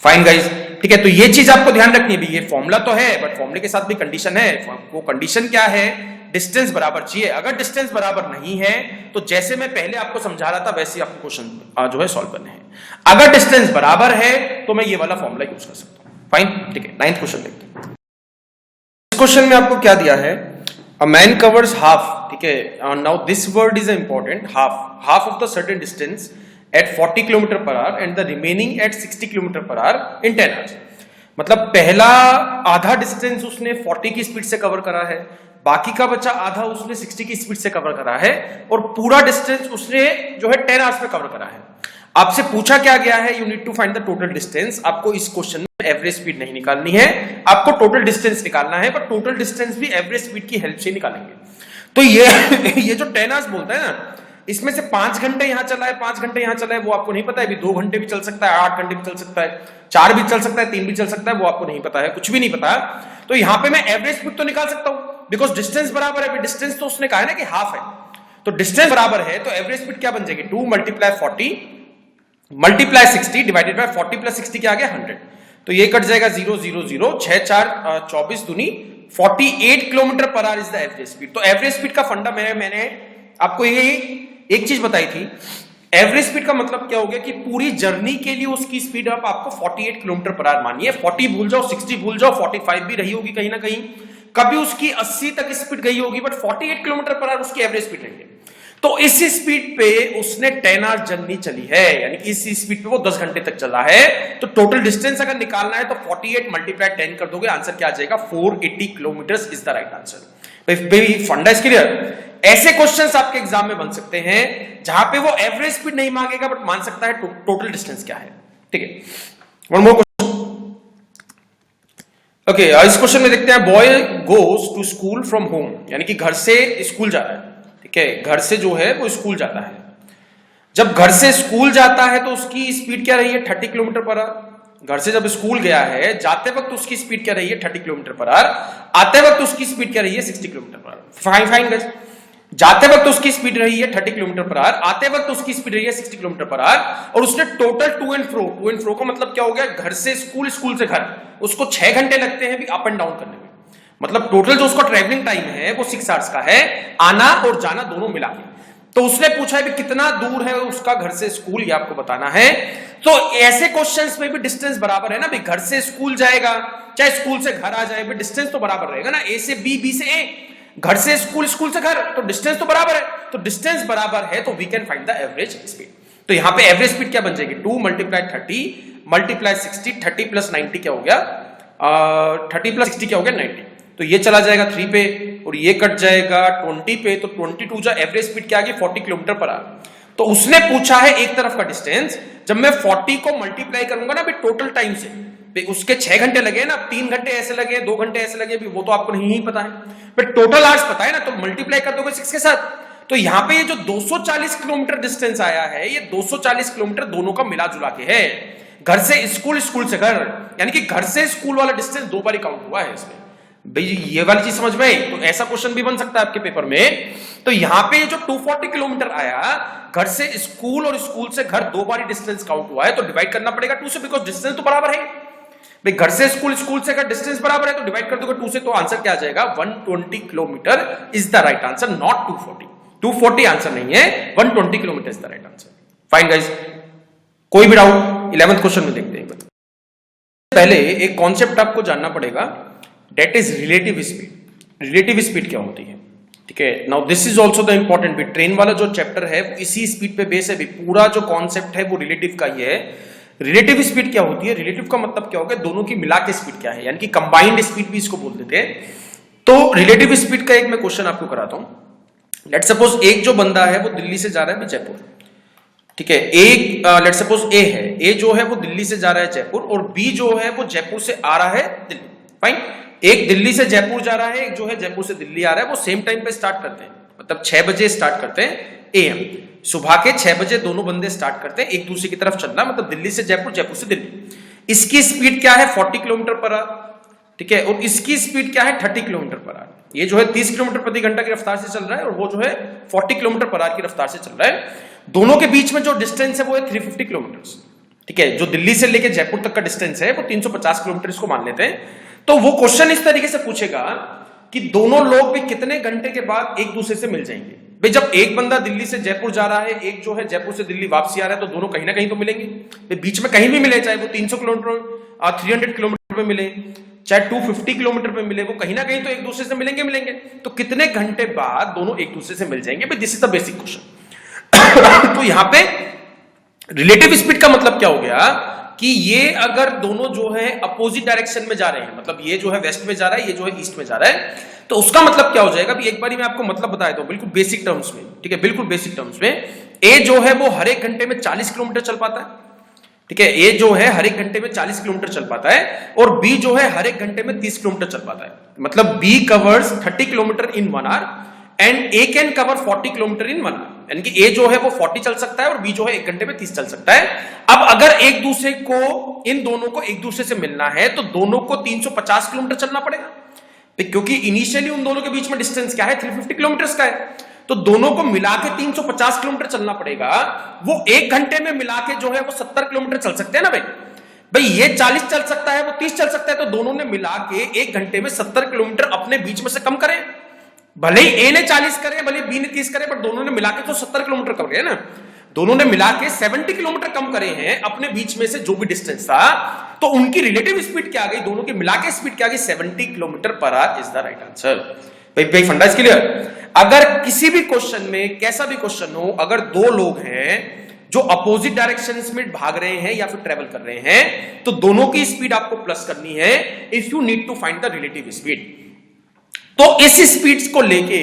Fine guys, ठीक है, तो ये चीज आपको ध्यान रखनी है। ये फॉर्मूला तो है बट फॉर्मूले के साथ भी कंडीशन है। वो कंडीशन क्या है, डिस्टेंस बराबर चाहिए। अगर डिस्टेंस बराबर नहीं है तो जैसे मैं पहले आपको समझा रहा था वैसे आपको क्वेश्चन जो है सॉल्व करने हैं। अगर डिस्टेंस बराबर है तो मैं ये वाला फॉर्मूला यूज कर सकता हूं। फाइन, ठीक है, 9th क्वेश्चन देखते हैं। इस क्वेश्चन में आपको क्या दिया है, अ मैन कवर्स हाफ। ठीक है, now this word is important, half of the certain distance at 40 kilometre per hour and the remaining at 60 kilometre per hour in 10 hours। मतलब पहला आधा डिस्टेंस उसने 40 की स्पीड से कवर करा है, बाकी का बचा आधा उसने 60 की स्पीड से कवर करा है, और पूरा डिस्टेंस उसने जो है 10 hours में कवर करा है। आपसे पूछा क्या गया है, you need to find the total distance. आपको इस क्वेश्चन में एवरेज स्पीड नहीं निकालनी है, आपको टोटल डिस्टेंस निकालना है, पर टोटल डिस्टेंस भी एवरेज स्पीड की हेल्प से निकालेंगे। तो ये जो 10 hours बोलता है ना, इसमें से 5 घंटे यहां चला है 5 घंटे यहां चला है वो आपको नहीं पता है। अभी 2 घंटे भी चल सकता है, 8 घंटे भी चल सकता है, 4 भी चल सकता है, 3 भी चल सकता है, वो आपको नहीं पता है, कुछ भी नहीं पता। तो यहां पे मैं एवरेज स्पीड तो निकाल सकता हूं बिकॉज डिस्टेंस बराबर है। डिस्टेंस तो उसने कहा है ना कि हाफ है, तो डिस्टेंस बराबर है तो एवरेज स्पीड क्या बन जाएगी, 2 multiply 40 multiply 60 divided by 40 plus 60 क्या आ गया 100। तो ये कट जाएगा 0 0 0, 6 4 24 दूनी 48 kilometre per our is the average speed. तो एवरेज स्पीड का फंडा मैंने आपको यही एक चीज बताई थी। एवरेज स्पीड का मतलब क्या हो गया कि पूरी जर्नी के लिए उसकी स्पीड आप आपको 48 किलोमीटर पर आवर मानिए। 40 भूल जाओ, 60 भूल जाओ, 45 भी रही होगी कहीं ना कहीं, कभी उसकी 80 तक स्पीड गई होगी, बट 48 किलोमीटर पर आवर उसकी एवरेज स्पीड रही है। तो इस स्पीड पे उसने 10 आवर जर्नी चली है, यानी कि इस स्पीड पे वो 10 घंटे तक चला है। तो टोटल डिस्टेंस अगर निकालना है तो 48 मल्टीप्लाई 10 कर दोगे, आंसर क्या आ जाएगा 480 kilometre is the right answer. फंडा इज क्लियर। ऐसे क्वेश्चंस आपके एग्जाम में बन सकते हैं जहां पे वो एवरेज स्पीड नहीं मांगेगा बट मान सकता है टोटल डिस्टेंस क्या है। ठीक है, वन मोर क्वेश्चन। ओके, इस क्वेश्चन में देखते हैं boy goes to school from home, यानी कि घर से स्कूल जा रहा है। ठीक है, घर से जो है वो स्कूल जाता है। जब घर से स्कूल जाता है तो उसकी स्पीड क्या रही है 30 किलोमीटर पर आवर। घर से जब स्कूल गया है, जाते वक्त उसकी स्पीड क्या रही है 30 किलोमीटर पर आवर, आते वक्त उसकी स्पीड क्या रही है 60 kilometre per our. Fine fine guys, जाते वक्त उसकी स्पीड रही है 30 किलोमीटर पर आवर, आते वक्त उसकी स्पीड रही है 60 किलोमीटर पर आवर, और उसने टोटल टू एंड फ्रो का मतलब क्या हो गया, घर से स्कूल, स्कूल से घर, उसको 6 घंटे लगते हैं भी अप एंड डाउन करने में। मतलब टोटल जो उसका ट्रेवलिंग टाइम है वो 6 आवर्स का है, आना और जाना दोनों मिला के। तो उसने पूछा है कि कितना दूर है उसका घर से स्कूल, ये आपको बताना है। तो ऐसे क्वेश्चंस में भी डिस्टेंस बराबर है ना भाई, घर से स्कूल जाएगा चाहे स्कूल से घर आ जाए, डिस्टेंस तो बराबर रहेगा ना, ए से बी, बी से ए, घर से स्कूल, स्कूल से घर, तो डिस्टेंस तो बराबर है। तो डिस्टेंस बराबर है तो we can find the average speed. तो यहां पे एवरेज स्पीड क्या बन जाएगी 2 मल्टीप्लाई 30 मल्टीप्लाई 60, 30 प्लस 90 क्या हो गया 30 प्लस 60 क्या हो गया 90। तो ये चला जाएगा 3 पे और ये कट जाएगा 20 पे, तो 22 जा एवरेज स्पीड क्या आ गई 40 किलोमीटर पर आवर। तो उसने पूछा है एक तरफ का डिस्टेंस, जब मैं 40 को मल्टीप्लाई करूंगा ना टोटल टाइम से, उसके 6 घंटे लगे ना, 3 घंटे ऐसे लगे, 2 घंटे ऐसे लगे, वो तो आपको नहीं पता है, बट टोटल आवर्स पता है ना, तो मल्टीप्लाई कर दोगे 6 के साथ। तो यहां पे ये जो 240 किलोमीटर डिस्टेंस आया है, ये 240 किलोमीटर दोनों का मिला जुला के है। घर से स्कूल, स्कूल से घर, यानी कि घर से स्कूल वाला डिस्टेंस 2 बार काउंट हुआ है इसमें। भाई ये वाली चीज समझ में आई, तो ऐसा क्वेश्चन भी बन सकता है आपके पेपर में। तो यहां पे जो 240 किलोमीटर आया, घर से स्कूल और स्कूल से घर 2 बार डिस्टेंस काउंट हुआ है, तो डिवाइड करना पड़ेगा 2 से, बिकॉज डिस्टेंस तो बराबर है भाई। घर से स्कूल, स्कूल से घर डिस्टेंस बराबर है, तो डिवाइड कर दोगे 2 से, तो आंसर क्या आ जाएगा 120 kilometre is the right answer, not 240। 240 answer नहीं है, 120 kilometre is the right answer. Fine guys, कोई भी डाउट 11th क्वेश्चन में देखते हैं। पहले एक कॉन्सेप्ट आपको जानना पड़ेगा, that is relative speed. Relative speed क्या होती है, ठीक है। Now this is also the important bit. Train वाला जो चैप्टर है वो इसी स्पीड पे बेस है भी, पूरा जो कॉन्सेप्ट है वो रिलेटिव का ही है। रिलेटिव स्पीड क्या होती है, रिलेटिव का मतलब क्या होगा, दोनों की मिला के स्पीड क्या है, यानी कि कंबाइंड स्पीड भी इसको बोल देते हैं। तो रिलेटिव स्पीड का एक मैं क्वेश्चन आपको कराता हूं। लेट सपोज एक जो बंदा है वो दिल्ली से जा रहा है जयपुर, ठीक है। एक लेट सपोज ए है, ए जो है वो दिल्ली से जा रहा है जयपुर, और बी जो है वो जयपुर से आ रहा है दिल्ली। फाइन, एक दिल्ली से जयपुर जा रहा है, एक जो है जयपुर से दिल्ली आ रहा है, वो सेम टाइम पे स्टार्ट करते हैं, मतलब 6 बजे स्टार्ट करते हैं एएम, सुबह के 6 बजे दोनों बंदे स्टार्ट करते हैं एक दूसरे की तरफ चलना, मतलब दिल्ली से जयपुर, जयपुर से दिल्ली। इसकी स्पीड क्या है 40 किलोमीटर पर आवर, ठीक है, और इसकी स्पीड क्या है 30 किलोमीटर पर आवर। ये जो है 30 किलोमीटर प्रति घंटा की रफ्तार से चल रहा है, और वो जो है 40 किलोमीटर पर आवर की रफ्तार से चल रहा है। दोनों के बीच में जो डिस्टेंस है वो है 350 किलोमीटर, ठीक है। जो दिल्ली से लेके जयपुर तक का डिस्टेंस है वो 350 किलोमीटर इसको मान लेते हैं। तो वो क्वेश्चन इस तरीके से पूछेगा कि दोनों लोग भी कितने घंटे के बाद एक दूसरे से मिल जाएंगे। भाई जब एक बंदा दिल्ली से जयपुर जा रहा है, एक जो है जयपुर से दिल्ली वापसी आ रहा है, तो दोनों कहीं ना कहीं तो मिलेंगे। बीच में कहीं भी मिले, चाहे वो 300 किलोमीटर 300 किलोमीटर पे मिले, चाहे 250 किलोमीटर पे मिले, वो कहीं ना कहीं तो एक दूसरे से मिलेंगे। तो कितने घंटे बाद दोनों एक दूसरे से मिल जाएंगे, भाई this is the basic question. तो यहां पे रिलेटिव स्पीड का मतलब क्या हो गया कि ये अगर दोनों जो है अपोजिट डायरेक्शन में जा रहे हैं, मतलब ये जो है वेस्ट में जा रहा है, ये जो है ईस्ट में जा रहा है, तो उसका मतलब क्या हो जाएगा, एक बार मैं आपको मतलब बताया दो बिल्कुल बेसिक टर्म्स में, ठीक है, बिल्कुल बेसिक टर्म्स में। ए जो है वो हर एक घंटे में 40 किलोमीटर चल पाता है, ठीक है, ए जो है हर एक घंटे में 40 किलोमीटर चल पाता है, और बी जो है हर एक घंटे में 30 किलोमीटर चल पाता है। मतलब B covers 30 kilometre in 1 hour and A can cover 40 kilometre in 1 hour, यानी कि ए जो है वो 40 चल सकता है और बी जो है एक घंटे में 30 चल सकता है। अब अगर एक दूसरे को, इन दोनों को एक दूसरे से मिलना है, तो दोनों को 350 किलोमीटर चलना पड़ेगा, क्योंकि इनिशियली उन दोनों के बीच में डिस्टेंस क्या है 350 किलोमीटर का है। तो दोनों को मिला के 350 किलोमीटर चलना पड़ेगा। वो एक घंटे में मिला के जो है वो 70 किलोमीटर चल सकते हैं ना भाई। भाई ये 40 चल सकता है, वो 30 चल सकता है, तो दोनों ने मिला के 1 घंटे में 70 किलोमीटर अपने बीच में से कम करें। भले ही ए ने 40 करे, भले बी ने 30 करे, पर दोनों ने मिला के तो 70 किलोमीटर कम गए ना। दोनों ने मिला के 70 किलोमीटर कम करे हैं अपने बीच में से जो भी डिस्टेंस था। तो उनकी रिलेटिव स्पीड क्या आ गई, दोनों की मिला के स्पीड क्या आ गई, 70 kilometre per our is the right answer. भाई फंडा इज क्लियर। अगर किसी भी क्वेश्चन में, कैसा भी क्वेश्चन हो, अगर दो लोग हैं जो अपोजिट डायरेक्शंस में भाग रहे हैं या फिर ट्रेवल कर रहे हैं, तो दोनों की स्पीड आपको प्लस करनी है if you need to find the relative speed. तो इस स्पीड को लेके,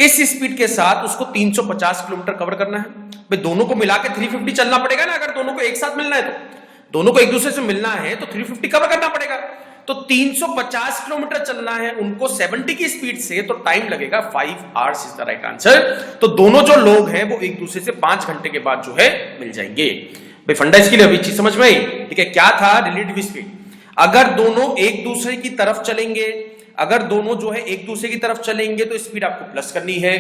इस स्पीड के साथ उसको 350 किलोमीटर कवर करना है। भाई दोनों को मिला के 350 चलना पड़ेगा ना। अगर दोनों को एक साथ मिलना है, तो दोनों को एक दूसरे से मिलना है तो 350 कवर करना पड़ेगा। तो 350 किलोमीटर चलना है उनको 70 की स्पीड से, तो टाइम लगेगा 5 hours is the right answer. तो दोनों जो लोग हैं वो एक दूसरे से 5 घंटे के बाद जो है मिल जाएंगे। भाई फंडा इसके लिए अभी चीज समझ में आई, ठीक है। क्या था रिलेटिव स्पीड, अगर दोनों एक दूसरे की तरफ चलेंगे, अगर दोनों जो है एक दूसरे की तरफ चलेंगे तो स्पीड आपको प्लस करनी है।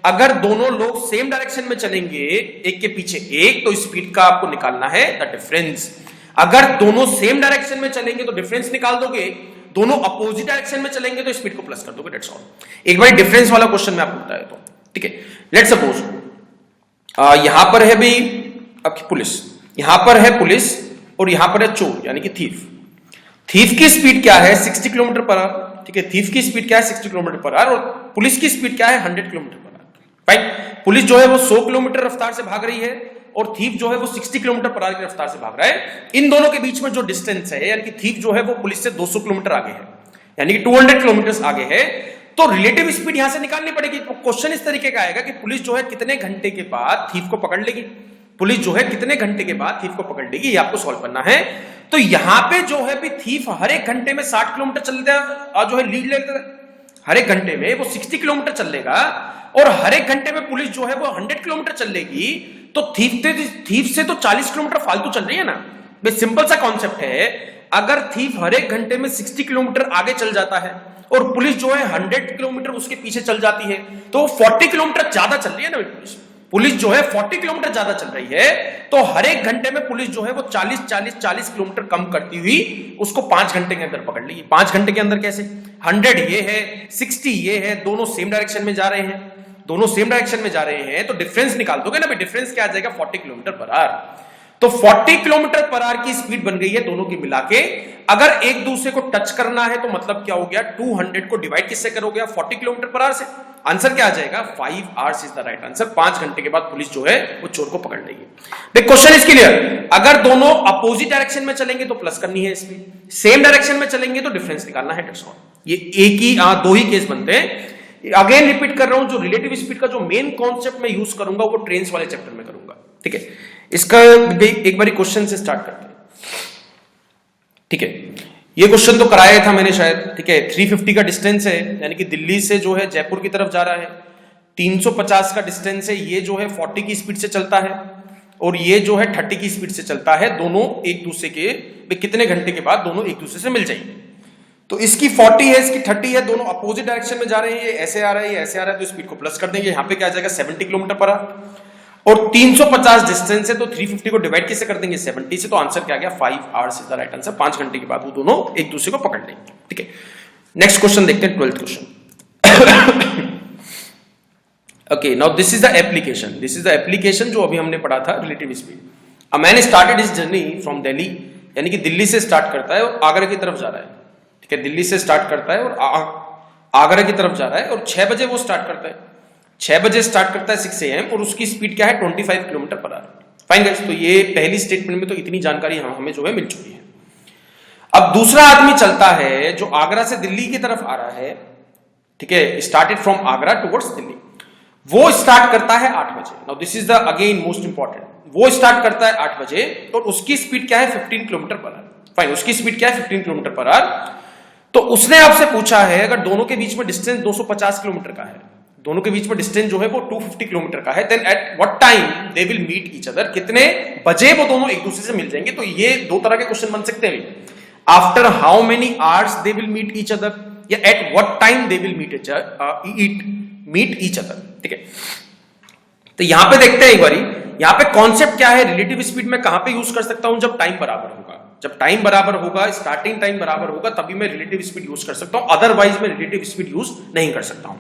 अगर दोनों लोग सेम डायरेक्शन में चलेंगे, एक के पीछे एक, तो स्पीड का आपको निकालना है द डिफरेंस। अगर दोनों सेम डायरेक्शन में चलेंगे तो डिफरेंस निकाल दोगे, दोनों अपोजिट डायरेक्शन में चलेंगे तो स्पीड को प्लस कर दोगे, दैट्स ऑल। एक बार डिफरेंस वाला क्वेश्चन मैं आपको बता देता हूं, ठीक है। लेट्स सपोज यहां पर है भाई पुलिस, यहां पर है पुलिस और यहां पर है चोर यानी कि थीफ। थीफ की स्पीड क्या है, 60 किलोमीटर पर आवर, ठीक है। थीफ की स्पीड क्या है, 60 किलोमीटर पर आवर, और पुलिस की स्पीड क्या है, 100 kilometre per our. Fine, police जो है वो 100 किलोमीटर रफ्तार से भाग रही है और थीफ जो है वो 60 किलोमीटर पर आवर की रफ्तार से भाग रहा है। इन दोनों के बीच में जो डिस्टेंस है, यानी कि थीफ जो है वो पुलिस से 200 किलोमीटर आगे है, यानी कि 200 किलोमीटर आगे है। तो रिलेटिव स्पीड यहां से निकालनी पड़ेगी। तो क्वेश्चन इस तरीके का आएगा कि पुलिस जो है कितने घंटे के बाद थीफ को पकड़ लेगी, पुलिस जो है कितने घंटे के बाद थीफ को पकड़ लेगी, ये आपको सॉल्व करना है। तो यहां पे जो है भी थीफ हर एक घंटे में 60 किलोमीटर चलता है, जो है लीड लेता है। हर एक घंटे में वो 60 किलोमीटर चल लेगा और हर एक घंटे में पुलिस जो है वो 100 किलोमीटर चल लेगी। तो थीफ से तो 40 किलोमीटर फालतू चल रही है ना। सिंपल सा कॉन्सेप्ट है, अगर थीफ हर एक घंटे में 60 किलोमीटर आगे चल जाता है और पुलिस जो है 100 किलोमीटर उसके पीछे चल जाती है, तो वो 40 किलोमीटर ज्यादा चल रही है ना। पुलिस जो है 40 किलोमीटर ज्यादा चल रही है, तो हर एक घंटे में पुलिस जो है वो 40 किलोमीटर कम करती हुई उसको 5 घंटे के अंदर पकड़ लेगी। 5 घंटे के अंदर कैसे, 100 ये है, 60 ये है, दोनों सेम डायरेक्शन में जा रहे हैं, दोनों सेम डायरेक्शन में जा रहे हैं, तो डिफरेंस निकाल दोगे ना भाई। डिफरेंस क्या आ जाएगा, 40 किलोमीटर पर आवर। तो 40 किलोमीटर पर आवर की स्पीड बन गई है दोनों की मिला के। अगर एक दूसरे को टच करना है तो मतलब क्या हो गया, 200 को डिवाइड किससे करोगे, 40 किलोमीटर पर आवर से। आंसर क्या आ जाएगा, 5 hours is the right answer. 5 घंटे के बाद पुलिस जो है वो चोर को पकड़ लेगी। देख क्वेश्चन इज क्लियर। अगर दोनों अपोजिट डायरेक्शन में चलेंगे तो प्लस करनी है स्पीड, सेम डायरेक्शन में चलेंगे तो डिफरेंस निकालना है, दैट्स ऑल। ये एक ही दो ही केस बनते हैं। अगेन रिपीट कर रहा हूं, जो रिलेटिव स्पीड का जो मेन कॉन्सेप्ट मैं यूज करूंगा वो ट्रेन्स वाले चैप्टर में करूंगा, ठीक है। इसका एक बार क्वेश्चन से स्टार्ट करते हैं, ठीक है। ये क्वेश्चन तो कराया था मैंने शायद, ठीक है। 350 का डिस्टेंस है, यानी कि दिल्ली से जो है जयपुर की तरफ जा रहा है। 350 का डिस्टेंस है, ये जो है 40 की स्पीड से चलता है और ये जो है 30 की स्पीड से चलता है। दोनों एक दूसरे के कितने घंटे के बाद दोनों एक दूसरे से मिल जाएंगे। तो इसकी 40 है, इसकी 30 है, दोनों अपोजिट डायरेक्शन में जा रहे हैं। ये ऐसे आ रहा है, ये ऐसे आ रहा है, तो स्पीड को प्लस कर देंगे। यहाँ पे क्या आ जाएगा, 70 किलोमीटर पर आवर। और 350 डिस्टेंस है, तो 350 को डिवाइड किससे कर देंगे, 70 से। तो आंसर क्या आ गया, 5 hours is the right answer. 5 घंटे के बाद वो दोनों एक दूसरे को पकड़ लेंगे, ठीक है। नेक्स्ट क्वेश्चन देखते हैं, 12th question. Okay, now this is the application, this is the application जो अभी हमने पढ़ा था, relative speed. A man started his journey from Delhi, यानी कि दिल्ली से स्टार्ट करता है और आगरा की तरफ जा रहा है, ठीक है। दिल्ली से स्टार्ट करता है और आगरा की तरफ जा रहा है और 6 बजे वो स्टार्ट करता है। 6 बजे स्टार्ट करता है 6 AM और उसकी स्पीड क्या है, 25 kilometre per our. Fine guys, तो ये पहली स्टेटमेंट में तो इतनी जानकारी हमें जो है मिल चुकी है। अब दूसरा आदमी चलता है जो आगरा से दिल्ली की तरफ आ रहा है, ठीक है। Started from Agra towards Delhi. वो स्टार्ट करता है 8 बजे। Now this is the again most important. वो स्टार्ट करता है 8 बजे और उसकी स्पीड क्या है, 15 किलोमीटर पर आवर। फाइन, उसकी स्पीड क्या है, 15 किलोमीटर पर आवर। तो उसने आपसे पूछा है, अगर दोनों के बीच में डिस्टेंस 250 किलोमीटर का है, दोनों के बीच में डिस्टेंस जो है वो 250 किलोमीटर का है, then at what time they will meet each other, कितने बजे वो दोनों एक दूसरे से मिल जाएंगे। तो ये दो तरह के क्वेश्चन बन सकते हैं, after how many hours they will meet each other, या at what time they will meet each other, ठीक है। तो यहां पे देखते हैं एक बारी, यहां पे कॉन्सेप्ट क्या है, रिलेटिव स्पीड में कहां पे यूज कर सकता हूं, जब टाइम बराबर होगा। जब टाइम बराबर होगा, स्टार्टिंग टाइम बराबर होगा, तभी मैं रिलेटिव स्पीड यूज कर सकता हूं, अदरवाइज मैं रिलेटिव स्पीड यूज नहीं कर सकता हूं।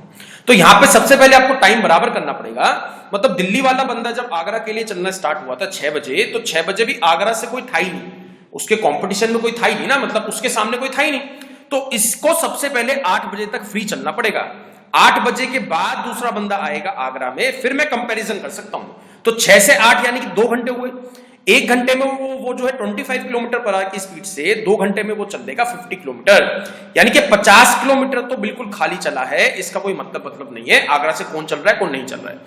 तो यहां पे सबसे पहले आपको टाइम बराबर करना पड़ेगा। मतलब दिल्ली वाला बंदा जब आगरा के लिए चलना स्टार्ट हुआ था 6 बजे, तो 6 बजे भी आगरा से कोई था ही नहीं, उसके कंपटीशन में कोई था ही नहीं ना, मतलब उसके सामने कोई था ही नहीं। तो इसको सबसे पहले 8 बजे तक फ्री चलना पड़ेगा। 8 बजे के बाद दूसरा बंदा आएगा आगरा में, फिर मैं कंपैरिजन कर सकता हूं। तो 6 से 8 यानी कि 2 घंटे हुए। 1 घंटे में वो जो है 25 किलोमीटर पर आवर की स्पीड से 2 घंटे में वो चल देगा 50 किलोमीटर, यानी कि 50 किलोमीटर तो बिल्कुल खाली चला है। इसका कोई मतलब नहीं है आगरा से कौन चल रहा है कौन नहीं चल रहा है।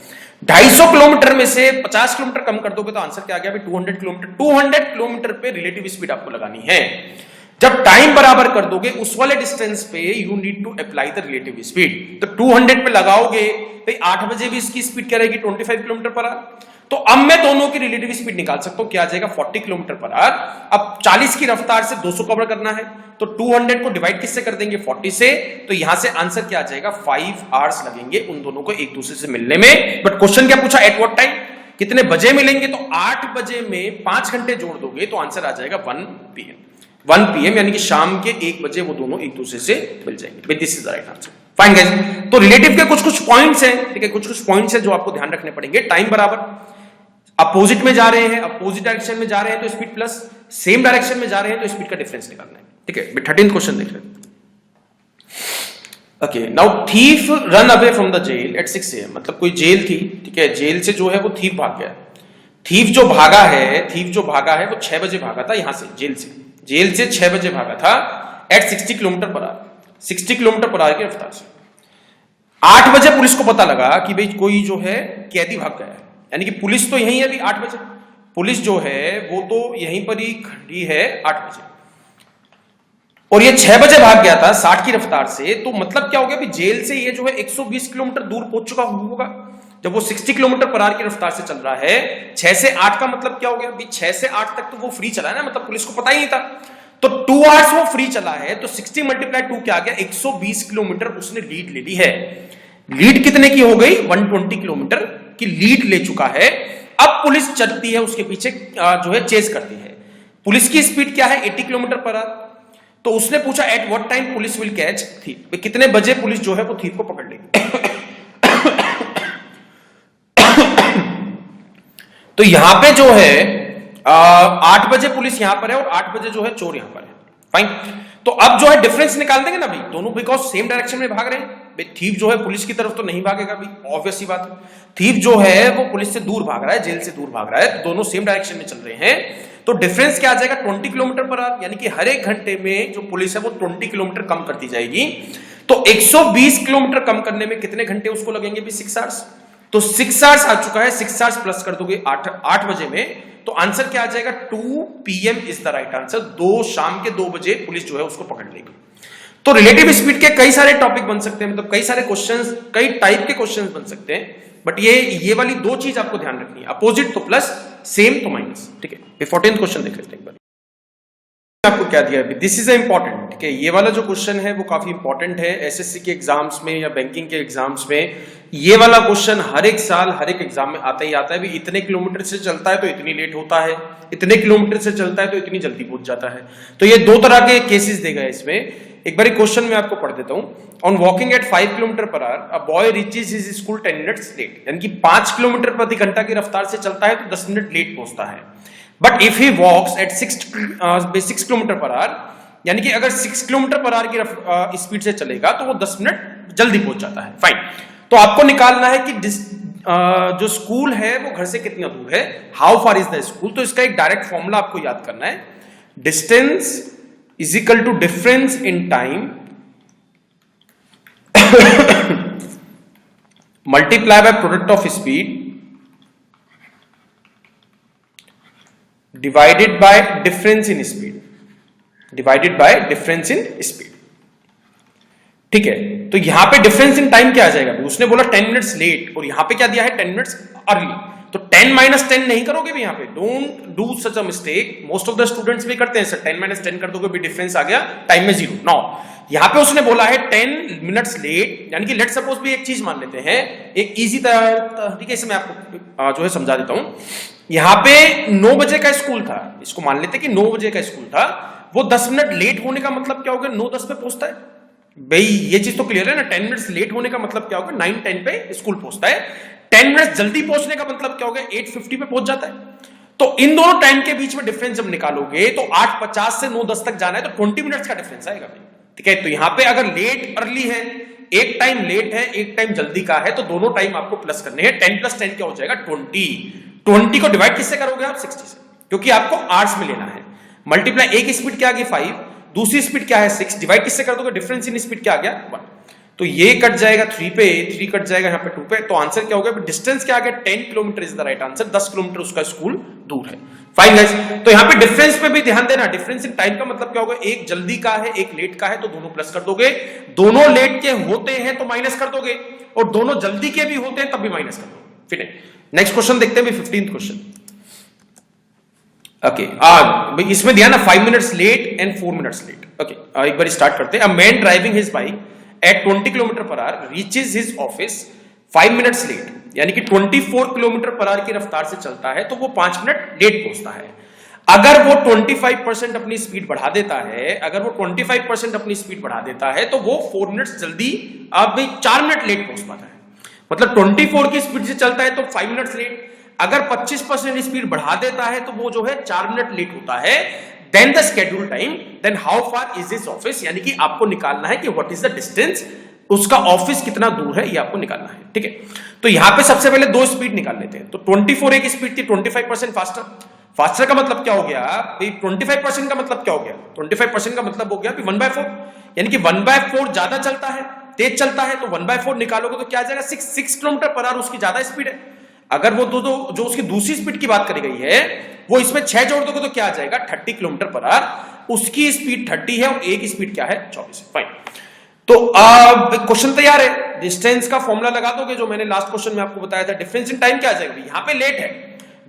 250 किलोमीटर में से 50 किलोमीटर कम कर दोगे तो आंसर क्या आ गया? 200 किलोमीटर। 200 किलोमीटर पे रिलेटिव स्पीड आपको लगानी है। जब टाइम बराबर कर दोगे उस वाले डिस्टेंस पे you need to apply the relative speed. तो 200 पे लगाओगे भाई 8 बजे भी इसकी स्पीड क्या रहेगी? 25 किलोमीटर पर आवर। तो अब मैं दोनों की रिलेटिव स्पीड निकाल सकता हूं, क्या आ जाएगा? 40 किलोमीटर पर आवर। अब 40 की रफ्तार से 200 कवर करना है, तो 200 को डिवाइड किससे कर देंगे? 40 से। तो यहां से आंसर क्या आ जाएगा? 5 आवर्स लगेंगे उन दोनों को एक दूसरे से मिलने में। बट क्वेश्चन क्या पूछा? एट व्हाट टाइम, कितने बजे मिलेंगे? तो 8 बजे में 5 घंटे जोड़ दोगे तो आंसर आ जाएगा 1 PM। 1 PM यानी कि शाम के 1 बजे वो दोनों एक दूसरे से मिल जाएंगे। This is the right answer. Fine guys, तो रिलेटिव के कुछ पॉइंट्स हैं, ठीक है, कुछ पॉइंट्स हैं जो आपको ध्यान रखने पड़ेंगे। टाइम बराबर, अपोजिट में जा रहे हैं, अपोजिट डायरेक्शन में जा रहे हैं तो स्पीड प्लस, सेम डायरेक्शन में जा रहे हैं तो स्पीड का डिफरेंस निकालना है, ठीक है। 13th क्वेश्चन देख रहे हैं। Okay, now thief run away from the jail at 6 AM, मतलब कोई जेल थी, ठीक है, जेल से जो है वो थीफ भाग गया। थीफ जो भागा है वो 6 बजे भागा था यहां से, जेल से 6 बजे भागा था at 60 kilometre per hour, 60 kilometre per hour की रफ्तार से। 8 बजे पुलिस को पता लगा कि भाई कोई जो है कैदी भाग गया है, यानी कि पुलिस तो यहीं है अभी 8 बजे, पुलिस जो है वो तो यहीं पर ही खड़ी है 8 बजे, और ये 6 बजे भाग गया था 60 की रफ्तार से। तो मतलब क्या हो गया? अभी जेल से ये जो है 120 किलोमीटर दूर पहुंच चुका होगा जब वो 60 किलोमीटर पर आवर की रफ्तार से चल रहा है। 6 से 8 का मतलब क्या हो गया? अभी 6 से 8 तक तो वो फ्री चला है ना, मतलब पुलिस को पता ही नहीं था। तो 2 आवर्स वो फ्री चला है, तो 60 × 2 क्या आ गया? 120 किलोमीटर उसने लीड ले ली है। लीड कितने की हो गई? 120 किलोमीटर की लीड ले चुका है। अब पुलिस चलती है उसके पीछे, जो है चेस करती है। पुलिस की स्पीड क्या है? 80 किलोमीटर पर आवर। तो उसने पूछा eight what time police will catch thief, कितने बजे पुलिस जो है वो थीफ को पकड़ लेगी। तो यहां पे जो है 8 बजे पुलिस यहां पर है और 8 बजे जो है चोर यहां पर है। फाइन, तो अब जो है डिफरेंस निकाल देंगे ना भाई, दोनों बिकॉज सेम डायरेक्शन में भाग रहे हैं। भाई थीफ जो है पुलिस की तरफ तो नहीं भागेगा भाई, ऑब्वियस सी बात है। थीफ जो है वो पुलिस से दूर भाग रहा है, जेल से दूर भाग रहा है, तो दोनों सेम डायरेक्शन में चल रहे हैं। तो डिफरेंस क्या आ जाएगा? 20 किलोमीटर पर आवर, यानी कि हर एक घंटे में जो पुलिस है वो 20 किलोमीटर कम करती जाएगी। तो 120 किलोमीटर कम करने में कितने घंटे उसको लगेंगे? भी 6 आवर्स। तो 6 आवर्स आ चुका है, 6 आवर्स प्लस कर दोगे 8 बजे में, तो आंसर क्या आ जाएगा? 2 PM is the right answer. शाम के 2 बजे पुलिस जो है उसको पकड़ लेगी। तो रिलेटिव स्पीड के कई सारे टॉपिक बन सकते हैं, मतलब कई सारे क्वेश्चंस, कई टाइप के क्वेश्चंस बन सकते हैं, बट ये वाली 2 चीज आपको ध्यान रखनी है, अपोजिट तो प्लस, सेम तो माइनस, ठीक है। 14th क्वेश्चन देख लेते हैं एक बार। आपको क्या दिया है? दिस इज इंपॉर्टेंट, ठीक है। ये वाला जो क्वेश्चन है वो काफी इंपॉर्टेंट है एसएससी के एग्जाम्स में या बैंकिंग के एग्जाम्स में। ये वाला क्वेश्चन हर एक साल हर एक एग्जाम में आता ही आता है। भी इतने किलोमीटर से चलता है तो इतनी लेट होता है, इतने किलोमीटर से चलता है तो इतनी जल्दी पहुंच जाता है। तो ये 2 तरह के केसेस देगा इसमें। एक बार क्वेश्चन मैं आपको पढ़ देता हूं। On walking at 5 kilometre per hour a boy reaches his school 10 minutes late, यानी कि 5 किलोमीटर प्रति घंटा की रफ्तार से चलता है तो 10 मिनट लेट पहुंचता है। But if he walks at 6 kilometre per hour, यानी कि अगर 6 किलोमीटर पर आवर की स्पीड से चलेगा तो वो 10 मिनट जल्दी पहुंच जाता है। फाइन, तो आपको निकालना है कि जो स्कूल है वो घर से कितना दूर है, how far is the school. तो इसका एक डायरेक्ट फॉर्मूला आपको याद करना है, distance is equal to difference in time multiply by product of speed divided by difference in speed, divided by difference in speed, ठीक है। तो यहां पे डिफरेंस इन टाइम क्या आ जाएगा? उसने बोला 10 मिनट्स लेट और यहां पे क्या दिया है? 10 मिनट्स अर्ली। तो 10 - 10 नहीं करोगे भी, यहां पे don't do such a mistake. Most of the students भी करते हैं सर, 10 - 10 कर दोगे भी डिफरेंस आ गया टाइम में 0। नाउ यहां पे उसने बोला है 10 मिनट्स लेट, यानी कि लेट सपोज भी एक चीज मान लेते हैं, एक इजी तरीके से मैं आपको जो है समझा देता हूं। यहां पे 9 बजे का स्कूल था, इसको मान लेते कि 9 बजे का स्कूल था, वो 10 मिनट लेट होने का मतलब क्या होगा, 9:10 पे पहुंचता है। भाई ये चीज तो क्लियर है ना, 10 मिनट्स लेट होने का मतलब क्या होगा, 9:10 पे स्कूल पहुंचता है। 10 मिनट्स जल्दी पहुंचने का मतलब क्या होगा, 8:50 पे पहुंच जाता है। तो इन दोनों टाइम के बीच में डिफरेंस जब निकालोगे तो 8:50 से 9:10 तक जाना है, तो 20 मिनट्स का डिफरेंस आएगा भाई, ठीक है। तो यहां पे अगर लेट अर्ली है, एक टाइम लेट है, एक टाइम जल्दी का है, तो दोनों टाइम आपको प्लस करने हैं। 10 + 10 क्या हो जाएगा, 20 को डिवाइड किससे करोगे आप, 60 से, क्योंकि आपको आवर्स में लेना है। मल्टीप्लाई, एक स्पीड क्या आ गई 5, दूसरी स्पीड क्या है 6, डिवाइड किससे कर दोगे, डिफरेंस इन स्पीड क्या आ गया 1। तो ये कट जाएगा 3 पे, 3 कट जाएगा यहाँ पे 2 पे, तो आंसर क्या हो गया, डिस्टेंस क्या आ गया, 10 kilometre is the right answer. 10 kilometre उसका स्कूल दूर है। फाइन गाइस, तो यहाँ पे डिफरेंस पे भी ध्यान देना, डिफरेंस इन टाइम का मतलब क्या होगा, एक जल्दी का है, एक लेट का है, तो दोनों प्लस कर दोगे। दोनों लेट के होते हैं तो माइनस कर दोगे, और दोनों जल्दी के भी होते हैं तब भी माइनस कर दोगे। फिर नेक्स्ट क्वेश्चन देखते हैं, 15th क्वेश्चन। ओके, इसमें दिया ना 5 minutes late and 4 minutes late. Okay, एक बार स्टार्ट करते हैं। A man driving his bike at 20 km/h reaches his office 5 minutes late, यानी कि 24 km/h की रफ्तार से चलता है तो वो 5 मिनट लेट पहुंचता है। अगर वो 25% अपनी स्पीड बढ़ा देता है, अगर वो 25% अपनी स्पीड बढ़ा देता है तो वो 4 मिनट्स जल्दी, अब भाई 4 मिनट लेट पहुंच पाता है। मतलब 24 की स्पीड से चलता है तो 5 मिनट्स लेट, अगर 25% स्पीड बढ़ा देता है तो वो जो है 4 मिनट लेट होता है। Then the schedule time, then how far is his office, यानी कि आपको निकालना है कि what is the distance, उसका ऑफिस कितना दूर है, ये आपको निकालना है, ठीक है। तो यहां पे सबसे पहले दो स्पीड निकाल लेते हैं। तो 24 एक स्पीड थी, 25% फास्टर। फास्टर का मतलब क्या हो गया, 25% का मतलब क्या हो गया, 25% का मतलब हो गया 1/4, यानी कि 1/4 ज्यादा चलता है, तेज चलता है, तो 1/4 निकालोगे तो क्या आ जाएगा, 6 किलोमीटर/h उसकी ज्यादा स्पीड है। अगर वो दो जो उसकी दूसरी स्पीड की बात करी गई है, वो इसमें 6 जोड़ दोगे तो क्या आ जाएगा, 30 किलोमीटर/h। उसकी स्पीड 30 है और एक स्पीड क्या है, 24 है। फाइन, तो अब क्वेश्चन तैयार है। डिस्टेंस का फॉर्मूला लगा दोगे, जो मैंने लास्ट क्वेश्चन में आपको बताया था। डिफरेंस इन टाइम क्या आ जाएगा, यहां पे लेट है,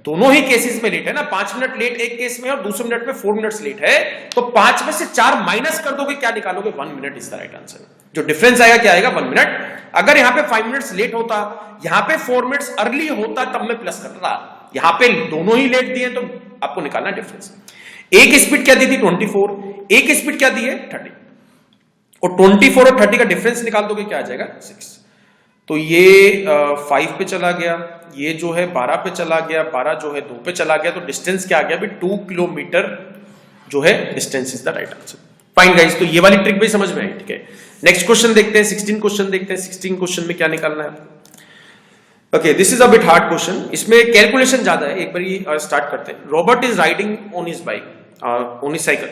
दोनों ही केसेस में लेट है ना, 5 मिनट लेट एक केस में और दूसरे मिनट में 4 मिनट्स लेट है, तो 5 में से 4 माइनस कर दोगे, क्या निकालोगे, 1 minute is the right answer. जो डिफरेंस आएगा क्या आएगा, 1 मिनट। अगर यहां पे 5 मिनट्स लेट होता, यहां पे 4 मिनट्स अर्ली होता, तब मैं प्लस कर रहा। यहां पे दोनों ही लेट दिए, तो आपको निकालना डिफरेंस। एक स्पीड क्या दी थी, 24, एक स्पीड क्या दी है, 30, और 24 और 30 का डिफरेंस निकाल दोगे, क्या आ जाएगा, 6। तो ये 5 पे चला गया, ये जो है 12 पे चला गया, 12 जो है 2 पे चला गया, तो डिस्टेंस क्या आ गया, 2 किलोमीटर जो है distance is the right answer. Fine guys, तो ये वाली ट्रिक भी समझ में आई, ठीक है। नेक्स्ट क्वेश्चन देखते हैं, 16 क्वेश्चन देखते हैं। 16 क्वेश्चन में क्या निकालना है आपको। Okay, this is a bit hard question, इसमें कैलकुलेशन ज्यादा है। एक बार स्टार्ट करते हैं। Robert is riding on his bike, on his cycle.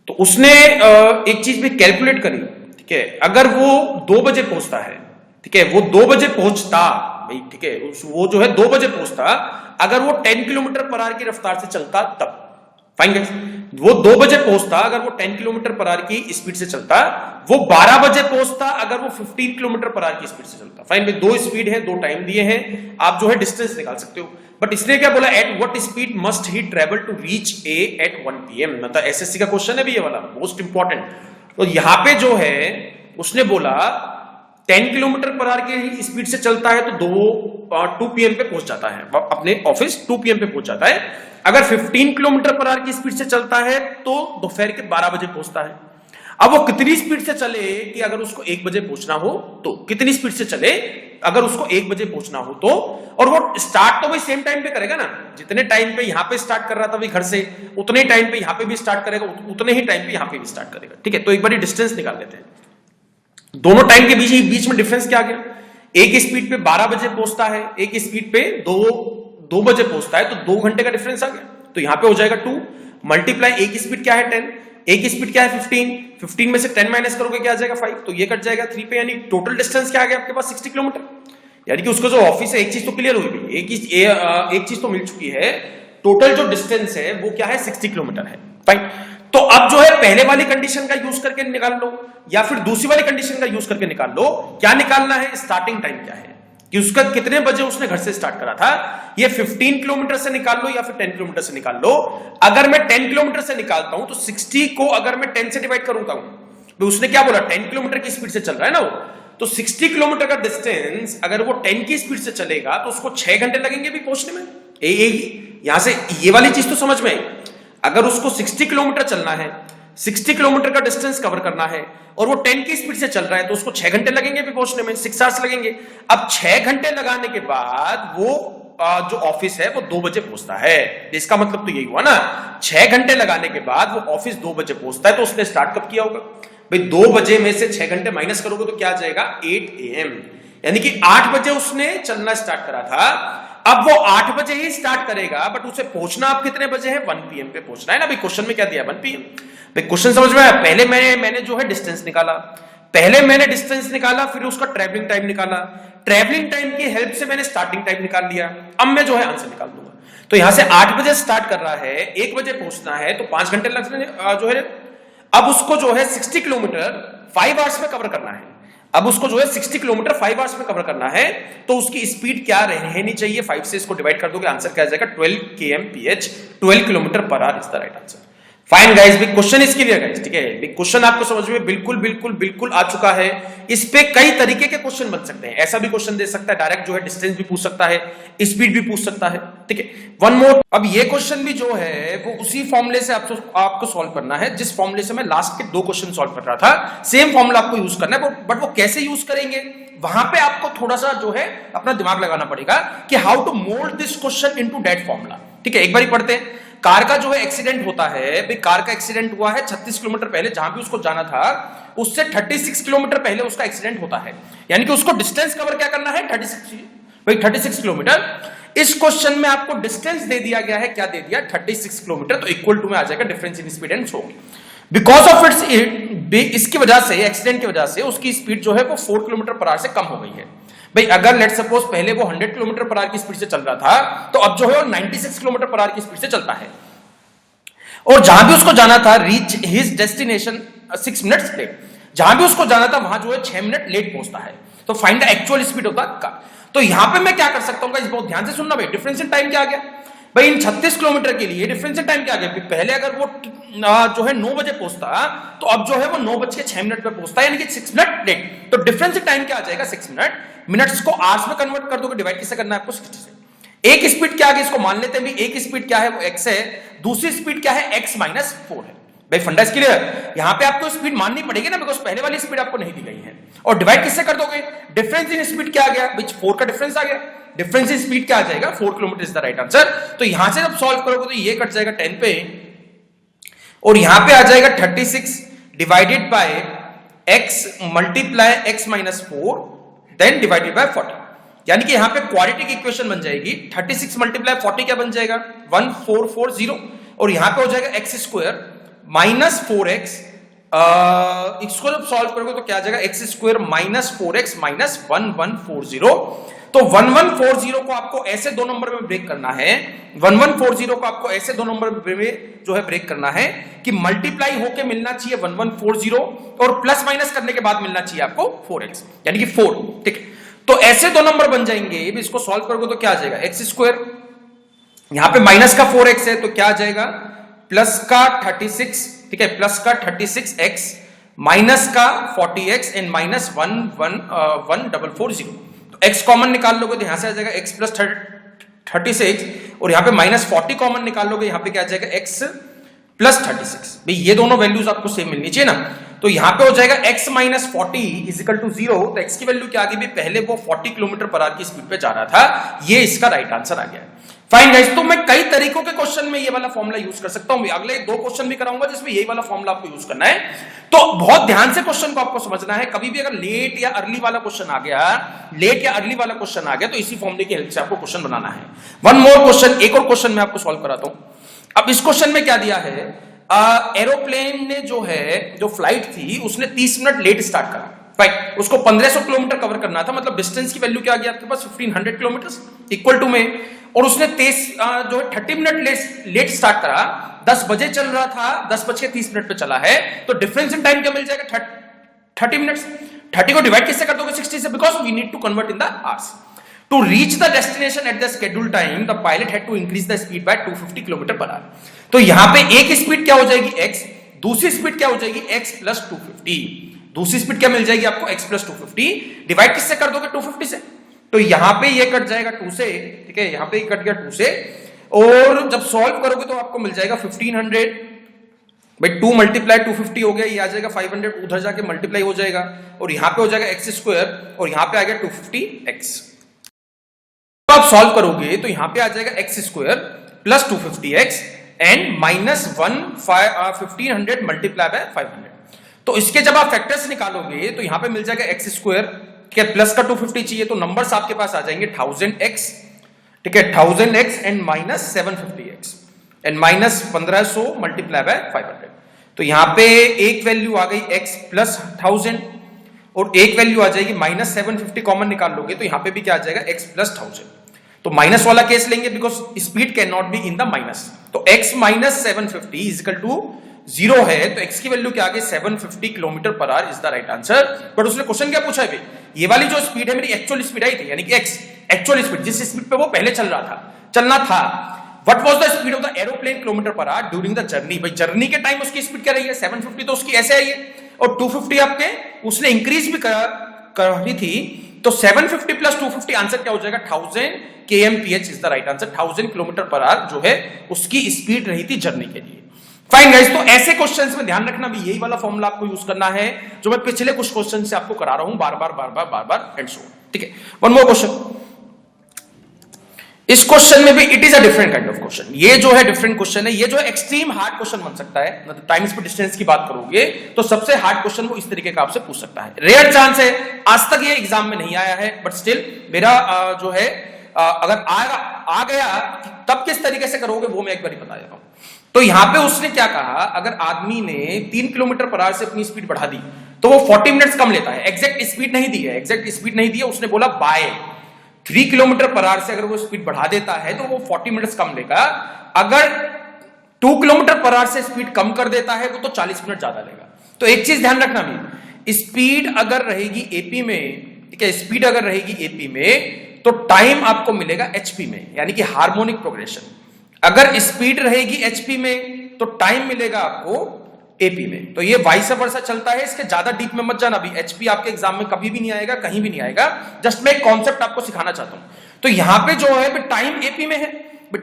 तो उसने एक चीज भी कैलकुलेट करी, ठीक है। अगर वो 2 बजे पहुंचता है, ठीक है, वो 2 बजे पहुंचता भाई, ठीक है, वो जो है 2 बजे पहुंचता, अगर वो 10 किलोमीटर/h की रफ्तार से चलता तब। फाइन गाइस, वो 2 बजे पहुंचता अगर वो 10 किलोमीटर/h की स्पीड से चलता, वो 12 बजे पहुंचता अगर वो 15 किलोमीटर/h की स्पीड से चलता। फाइन भाई, 2 स्पीड है, 2 टाइम दिए हैं, आप जो है डिस्टेंस निकाल सकते हो। बट इसने क्या बोला, at what speed must he travel to reach A at 1 PM। मतलब एसएससी का क्वेश्चन है भी ये वाला, मोस्ट इंपॉर्टेंट। तो यहां पे जो है उसने बोला 10 किलोमीटर/h की स्पीड से चलता है तो 2 PM पे पहुंच जाता है, अपने ऑफिस 2 PM पे पहुंच जाता है। अगर 15 किलोमीटर/h की स्पीड से चलता है तो दोपहर के 12 बजे पहुंचता है। अब वो कितनी स्पीड से चले कि अगर उसको 1 बजे पहुंचना हो तो, कितनी स्पीड से चले अगर उसको 1 बजे पहुंचना हो तो, और वो स्टार्ट तो भाई सेम टाइम पे करेगा ना, जितने टाइम पे यहां पे स्टार्ट कर रहा था भाई घर से, उतने टाइम पे यहां पे भी स्टार्ट करेगा, उतने ही टाइम पे यहां पे भी स्टार्ट करेगा, ठीक है। तो एक बार डिस्टेंस निकाल लेते हैं। दोनों टाइम के बीच में डिफरेंस क्या आ गया, एक स्पीड पे 12 बजे पहुंचता है, एक स्पीड पे 2 बजे पहुंचता है, तो 2 घंटे का डिफरेंस आ गया। तो यहां पे हो जाएगा 2 मल्टीप्लाई, एक स्पीड क्या है 10, एक स्पीड क्या है 15 में से 10 माइनस करोगे क्या आ जाएगा 5, तो ये कट जाएगा 3 पे, यानी टोटल डिस्टेंस क्या आ गया आपके पास 60 किलोमीटर। यानी कि उसका जो ऑफिस है, एक चीज तो क्लियर हुई भाई, एक चीज तो मिल चुकी है, टोटल जो डिस्टेंस है वो क्या है 60 किलोमीटर है। फाइन, तो अब जो है पहले वाली कंडीशन का यूज करके निकाल लो या फिर दूसरी वाली कंडीशन का यूज करके निकाल लो। क्या निकालना है, स्टार्टिंग टाइम क्या है, कि उसका कितने बजे उसने घर से स्टार्ट करा था। ये 15 किलोमीटर से निकाल लो या फिर 10 किलोमीटर से निकाल लो। अगर मैं 10 किलोमीटर से निकालता हूं तो 60 को अगर मैं 10 से डिवाइड करूंगा, तो उसने क्या बोला 10 किलोमीटर की स्पीड से चल रहा है ना वो, तो 60 किलोमीटर का डिस्टेंस अगर वो 10 की स्पीड से चलेगा तो उसको 6 घंटे लगेंगे भी पहुंचने में। यहां से ये वाली चीज तो समझ में आई। अगर उसको 60 किलोमीटर चलना है, 60 किलोमीटर का डिस्टेंस कवर करना है और वो 10 की स्पीड से चल रहा है तो उसको 6 घंटे लगेंगे भी पहुंचने में, 6 आवर्स लगेंगे। अब 6 घंटे लगाने के बाद वो जो ऑफिस है वो 2 बजे पहुंचता है। इसका मतलब तो यही हुआ ना, 6 घंटे लगाने के बाद वो ऑफिस 2 बजे पहुंचता है। तो उसने स्टार्ट कब किया होगा भाई? 2 बजे में से 6 घंटे माइनस करोगे तो क्या आ जाएगा 8 AM, यानी कि 8 बजे उसने चलना स्टार्ट करा था। अब वो 8 बजे ही स्टार्ट करेगा, बट उसे पहुंचना आप कितने बजे है? 1 PM पे पहुंचना है ना भाई। क्वेश्चन में क्या दिया? 1 PM। भाई क्वेश्चन समझ में आया? पहले मैंने जो है डिस्टेंस निकाला, फिर उसका ट्रैवलिंग टाइम निकाला, ट्रैवलिंग टाइम की हेल्प से मैंने स्टार्टिंग टाइम निकाल लिया। अब मैं जो है आंसर निकाल दूंगा। तो यहां से 8 बजे स्टार्ट कर रहा है, 1 बजे पहुंचना है, तो 5 घंटे लगने जो है। अब उसको जो है 60 किलोमीटर 5 आवर्स में कवर करना है। अब उसको जो है 60 किलोमीटर 5 आवर्स में कवर करना है, तो उसकी स्पीड क्या रहनी चाहिए? 5 से इसको डिवाइड कर दोगे, आंसर क्या आ जाएगा? 12 kmph, 12 kilometre per our is the right answer. Fine guys, big question is clear guys, ठीक है। बिग क्वेश्चन आपको समझ में बिल्कुल आ चुका है। इस पे कई तरीके के क्वेश्चन बन सकते हैं। ऐसा भी क्वेश्चन दे सकता है, डायरेक्ट जो है डिस्टेंस भी पूछ सकता है, स्पीड भी पूछ सकता है, ठीक है। वन मोर, अब ये क्वेश्चन भी जो है वो उसी फॉर्मूले से आपको सॉल्व करना है जिस फॉर्मूले से मैं लास्ट के 2 क्वेश्चन सॉल्व कर रहा था। सेम फॉर्मूला आपको यूज करना है, बट वो कैसे यूज करेंगे वहां पे आपको थोड़ा सा जो है अपना दिमाग लगाना पड़ेगा कि how to mould this question into that formula, ठीक है। एक बार पढ़ते हैं। कार का जो है एक्सीडेंट होता है भाई, कार का एक्सीडेंट हुआ है 36 किलोमीटर पहले, जहां भी उसको जाना था उससे 36 किलोमीटर पहले उसका एक्सीडेंट होता है, यानी कि उसको डिस्टेंस कवर क्या करना है? 36 किलोमीटर। इस क्वेश्चन में आपको डिस्टेंस दे दिया गया है, क्या दे दिया? 36 किलोमीटर। तो इक्वल टू में आ जाएगा difference in speed and slow. Because of its, इसकी वजह से, एक्सीडेंट की वजह से उसकी स्पीड जो है वो 4 किलोमीटर पर आवर से कम हो गई है। भाई अगर लेट सपोज पहले वो 100 किलोमीटर पर आवर की स्पीड से चल रहा था, तो अब जो है वो 96 किलोमीटर पर आवर की स्पीड से चलता है। और जहां भी उसको जाना था, reach his destination 6 minutes late, जहां भी उसको जाना था वहां जो है 6 मिनट लेट पहुंचता है। तो find the actual speed of the car. तो यहां पे मैं क्या कर सकता हूं, बहुत ध्यान से सुनना भाई। डिफरेंस इन टाइम क्या आ गया भाई? इन 36 किलोमीटर के लिए डिफरेंस इन टाइम क्या आ गया? पहले अगर वो जो है 9 बजे पहुंचता, तो अब जो है वो 9:06 पे पहुंचता है, यानी कि 6 मिनट लेट। तो डिफरेंस इन टाइम क्या आ जाएगा? 6 मिनट। मिनट्स को आवर्स में कन्वर्ट कर दोगे, डिवाइड किससे करना है आपको? 60 से। एक स्पीड क्या आ गई, इसको मान लेते हैं भी। एक स्पीड क्या है? वो x है। दूसरी स्पीड क्या है? x माइनस 4 है। भाई फंडा इज क्लियर। यहां पे आपको स्पीड माननी पड़ेगी ना, बिकॉज पहले वाली स्पीड आपको नहीं दी गई है। और डिवाइड किससे कर दोगे? डिफरेंस इन स्पीड क्या आ गया? विच 4 का डिफरेंस आ गया। डिफरेंस इन स्पीड क्या आ जाएगा? 4 kilometre is the right answer. तो यहां से जब सॉल्व करोगे तो ये कट जाएगा 10 पे, और यहां पे आ जाएगा 36 divided by x multiply x minus 4 then divided by 40, यानी कि यहां पे क्वाड्रेटिक इक्वेशन बन जाएगी। 36 मल्टीप्लाई 40 क्या बन जाएगा? 1440। और यहां पे हो जाएगा x स्क्वायर माइनस 4x। इसको जब सॉल्व करोगे तो क्या आ जाएगा? x square minus 4x minus 1140। तो 1140 को आपको ऐसे 2 नंबर में ब्रेक करना है। 1140 को आपको ऐसे 2 नंबर में जो है ब्रेक करना है कि मल्टीप्लाई होके मिलना चाहिए 1140, और प्लस माइनस करने के बाद मिलना चाहिए आपको 4x, यानी कि 4, ठीक है। तो ऐसे 2 नंबर बन जाएंगे। इसको सॉल्व करोगे तो क्या आ जाएगा? x स्क्वायर, यहां पे माइनस का 4x है, तो क्या आ जाएगा? प्लस का 36, ठीक है, प्लस का 36x माइनस का 40x एंड माइनस 1440। तो x कॉमन निकाल लोगे तो यहां से आ जाएगा x प्लस 36, और यहां पे माइनस 40 कॉमन निकाल लोगे, यहां पे क्या आ जाएगा? x plus 36। भाई ये दोनों वैल्यूज आपको सेम मिलनी चाहिए ना। तो यहां पे हो जाएगा x minus 40 is equal to 0। तो x की वैल्यू क्या आ गई? पहले वो 40 किलोमीटर पर आवर की स्पीड पे जा रहा था, ये इसका राइट आंसर आ गया। फाइन गाइस, तो मैं कई तरीकों के क्वेश्चन में ये वाला फॉर्मूला यूज कर सकता हूं। अगले 2 क्वेश्चन भी कराऊंगा जिसमें यही वाला फॉर्मूला आपको यूज करना है। तो बहुत ध्यान से क्वेश्चन को आपको समझना है। कभी भी अगर लेट या अर्ली वाला क्वेश्चन आ गया, तो इसी फॉर्मूले की हेल्प से आपको क्वेश्चन बनाना है। वन मोर क्वेश्चन, एक और क्वेश्चन मैं आपको सॉल्व कराता हूं। अब इस क्वेश्चन में क्या दिया है? एरोप्लेन ने जो फ्लाइट थी उसने 30 मिनट लेट स्टार्ट करा, राइट। उसको 1500 किलोमीटर कवर करना था, मतलब डिस्टेंस की वैल्यू क्या आ गई आपके पास? 1500 किलोमीटर इक्वल टू में, और उसने 30 मिनट लेट स्टार्ट करा। 10 बजे चल रहा था, 10:30 पे चला है, तो डिफरेंस इन टाइम क्या मिल जाएगा? 30 मिनट्स। 30 को डिवाइड किससे कर दोगे? 60 से, because we need to convert in the hours. To reach the destination at the schedule time the pilot had to increase the speed by 250 kilometre per hour. तो यहां पे एक स्पीड क्या हो जाएगी x, दूसरी स्पीड क्या हो जाएगी x प्लस 250। दूसरी स्पीड क्या मिल जाएगी आपको x प्लस 250, डिवाइड किससे कर दोगे 250 से, तो यहां पे ये कट जाएगा 2 से, ठीक है, यहां पे ये कट गया 2 से, और जब सॉल्व करोगे तो आपको मिल जाएगा 1500 भाई 2 मल्टीप्लाई 250 हो गया, ये आ जाएगा 500, उधर जाके मल्टीप्लाई हो जाएगा और यहां पे हो जाएगा x स्क्वायर और यहां पे आ गया 250x। तो आप सॉल्व करोगे तो यहां पे आ जाएगा x square plus 250x and minus 1500 multiply by 500। तो इसके जब आप फैक्टर्स निकालोगे तो यहां पे मिल जाएगा x स्क्वायर, ठीक है, प्लस का 250 चाहिए तो नंबर्स आपके पास आ जाएंगे 1000x, ठीक है, 1000x and minus 750x and minus 1500 multiply by 500। तो यहां पे एक वैल्यू आ गई x प्लस 1000 और एक वैल्यू आ जाएगी माइनस 750, कॉमन निकाल लोगे तो यहां पे भी क्या आ जाएगा x प्लस 1000। तो माइनस वाला केस लेंगे because speed can not be in the minus, तो x minus 750 is equal to 0 है, तो x की वैल्यू क्या आ गई 750 kilometre per our is the right answer. But उसने क्वेश्चन क्या पूछा है भाई, ये वाली जो स्पीड है मेरी एक्चुअल स्पीड आई थी, यानी कि x एक्चुअल स्पीड जिस स्पीड पे वो पहले चलना था, what was the speed of the aeroplane kilometre per our during the journey. भाई जर्नी के टाइम उसकी स्पीड क्या रही है 750, तो उसकी ऐसे आई है, और 250 आपके उसने इंक्रीज भी करी थी, तो 750 प्लस 250 आंसर क्या हो जाएगा 1000 kmph is the right answer. 1000 kilometre per our जो है उसकी स्पीड रही थी जर्नी के लिए। फाइन गाइस, तो ऐसे क्वेश्चंस में ध्यान रखना भी यही वाला फॉर्मूला आपको यूज करना है जो मैं पिछले कुछ क्वेश्चन से आपको करा रहा हूं बार बार एंड सो, ठीक है। वन मोर क्वेश्चन, इस क्वेश्चन में भी it is a different kind of question. ये जो है डिफरेंट क्वेश्चन है, ये जो है एक्सट्रीम हार्ड क्वेश्चन बन सकता है, मतलब टाइम स्पीड डिस्टेंस की बात करोगे तो सबसे हार्ड क्वेश्चन वो इस तरीके का आपसे पूछ सकता है। रेयर चांस है, आज तक ये एग्जाम में नहीं आया है, बट स्टिल मेरा जो है अगर आ गया तब किस तरीके से करोगे वो मैं एक बार बता देता हूं। तो यहां पे उसने क्या कहा, अगर आदमी ने 3 किलोमीटर पर आवर से अपनी स्पीड बढ़ा दी तो वो 40 मिनट्स कम लेता है। एग्जैक्ट स्पीड नहीं दी है, एग्जैक्ट स्पीड नहीं दी है, उसने बोला बाय 3 किलोमीटर पर आवर से अगर वो स्पीड बढ़ा देता है तो वो 40 मिनट्स कम लेगा। अगर 2 किलोमीटर पर आवर से स्पीड कम कर देता है वो तो 40 मिनट ज्यादा लेगा। तो एक चीज ध्यान रखना भी, स्पीड अगर रहेगी एपी में, ठीक है, स्पीड अगर रहेगी एपी में तो टाइम आपको मिलेगा एचपी में, यानी कि हार्मोनिक प्रोग्रेशन। अगर स्पीड रहेगी एचपी में तो टाइम मिलेगा आपको एपी में। तो ये वाइस वर्सा चलता है, इसके ज्यादा डीप में मत जाना भी, एचपी आपके एग्जाम में कभी भी नहीं आएगा, कहीं भी नहीं आएगा, जस्ट मैं एक कॉन्सेप्ट आपको सिखाना चाहता हूं। तो यहां पे जो है टाइम एपी में है,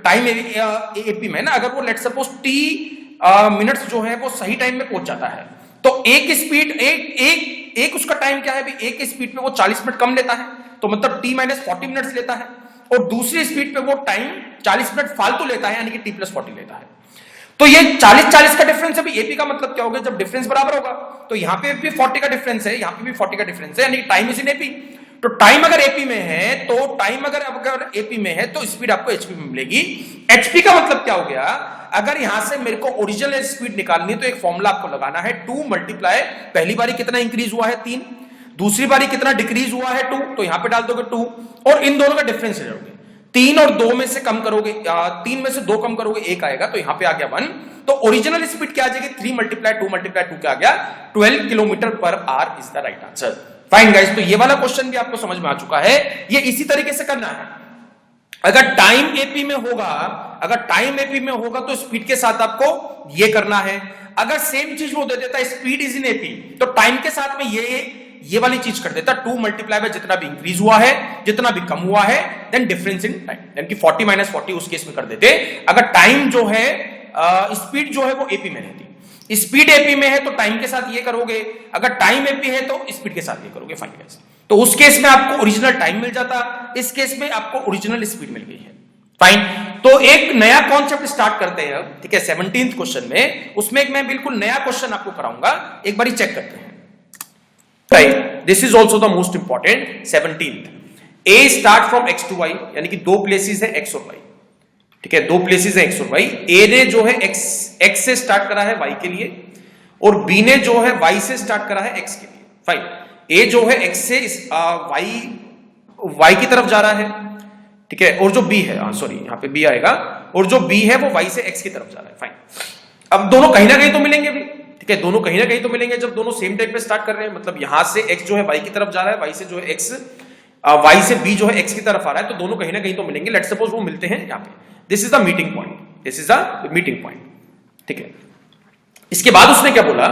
टाइम एपी में ना, अगर वो लेट सपोज टी मिनट्स जो है वो सही टाइम में पहुंच जाता है तो एक स्पीड एक उसका टाइम क्या है भी, एक स्पीड पे वो 40 मिनट कम लेता है, तो मतलब टी माइनस 40 मिनट्स लेता है, और दूसरी स्पीड पे वो टाइम 40 मिनट फालतू लेता है, यानी कि टी प्लस 40 लेता है। तो ये 40-40 का डिफरेंस है। अभी एपी का मतलब क्या होगा, जब डिफरेंस बराबर होगा तो यहां पे भी 40 का डिफरेंस है, यहां पे भी 40 का डिफरेंस है, यानी टाइम इज इन एपी। तो टाइम अगर एपी में है तो टाइम अगर एपी में है तो स्पीड आपको एचपी में मिलेगी। एचपी का मतलब क्या हो गया, अगर यहां से मेरे को ओरिजिनल स्पीड निकालनी है तो एक फॉर्मूला आपको लगाना है 2 मल्टीप्लाई, पहली बारी कितना इंक्रीज हुआ है 3, दूसरी बारी कितना डिक्रीज हुआ है 2, तो यहां पे डाल दोगे 2 और इन दोनों का डिफरेंस ले लोगे, 3 और 2 में से कम करोगे, 3 में से 2 कम करोगे 1 आएगा, तो यहां पे आ गया 1। तो ओरिजिनल स्पीड क्या आ जाएगी 3 मल्टीप्लाई 2 मल्टीप्लाई 2 क्या आ गया 12 kilometre per our is the right answer. Fine guys, तो ये वाला क्वेश्चन भी आपको समझ में आ चुका है। ये इसी तरीके से करना है। अगर टाइम एपी में होगा तो स्पीड के साथ आपको ये करना है। अगर सेम चीज वो दे देता है स्पीड इज इन एपी तो टाइम के साथ में ये वाली चीज कर देता, 2 मल्टीप्लाई बाय जितना भी इंक्रीज हुआ है जितना भी कम हुआ है देन डिफरेंस इन टाइम, यानी कि 40 माइनस 40 उस केस में कर देते। अगर टाइम जो है स्पीड जो है वो एपी में रहती, स्पीड एपी में है तो टाइम के साथ ये करोगे, अगर टाइम एपी है तो स्पीड के साथ ये करोगे। फाइन गाइस, तो उस केस में आपको ओरिजिनल टाइम मिल जाता, इस केस में आपको ओरिजिनल स्पीड मिल गई है। फाइन, तो एक नया कॉन्सेप्ट स्टार्ट करते हैं, ठीक है, 17th क्वेश्चन में। उसमें एक मैं बिल्कुल नया क्वेश्चन आपको कराऊंगा, एक बारी चेक करते हैं। Right, this is also the most important 17th। A start from x to y, यानी कि 2 प्लेसेस है x और y, ठीक है, 2 प्लेसेस है x और y। ए ने जो है x से स्टार्ट करा है y के लिए, और बी ने जो है y से स्टार्ट करा है x के लिए। फाइन, ए जो है x से y की तरफ जा रहा है, ठीक है, और जो b है, सॉरी यहां पे b आएगा, और जो b है वो y से x की तरफ जा रहा है। फाइन, अब दोनों कहीं ना कहीं तो मिलेंगे भी, ठीक है, दोनों कहीं ना कहीं तो मिलेंगे जब दोनों सेम टाइम पे स्टार्ट कर रहे हैं, मतलब यहां से x जो है y की तरफ जा रहा है, y से जो है x y से b जो है x की तरफ आ रहा है, तो दोनों कहीं ना कहीं तो मिलेंगे। लेट्स सपोज वो मिलते हैं यहाँ पे, this is the meeting point, this is the meeting point, ठीक है। इसके बाद उसने क्या बोला,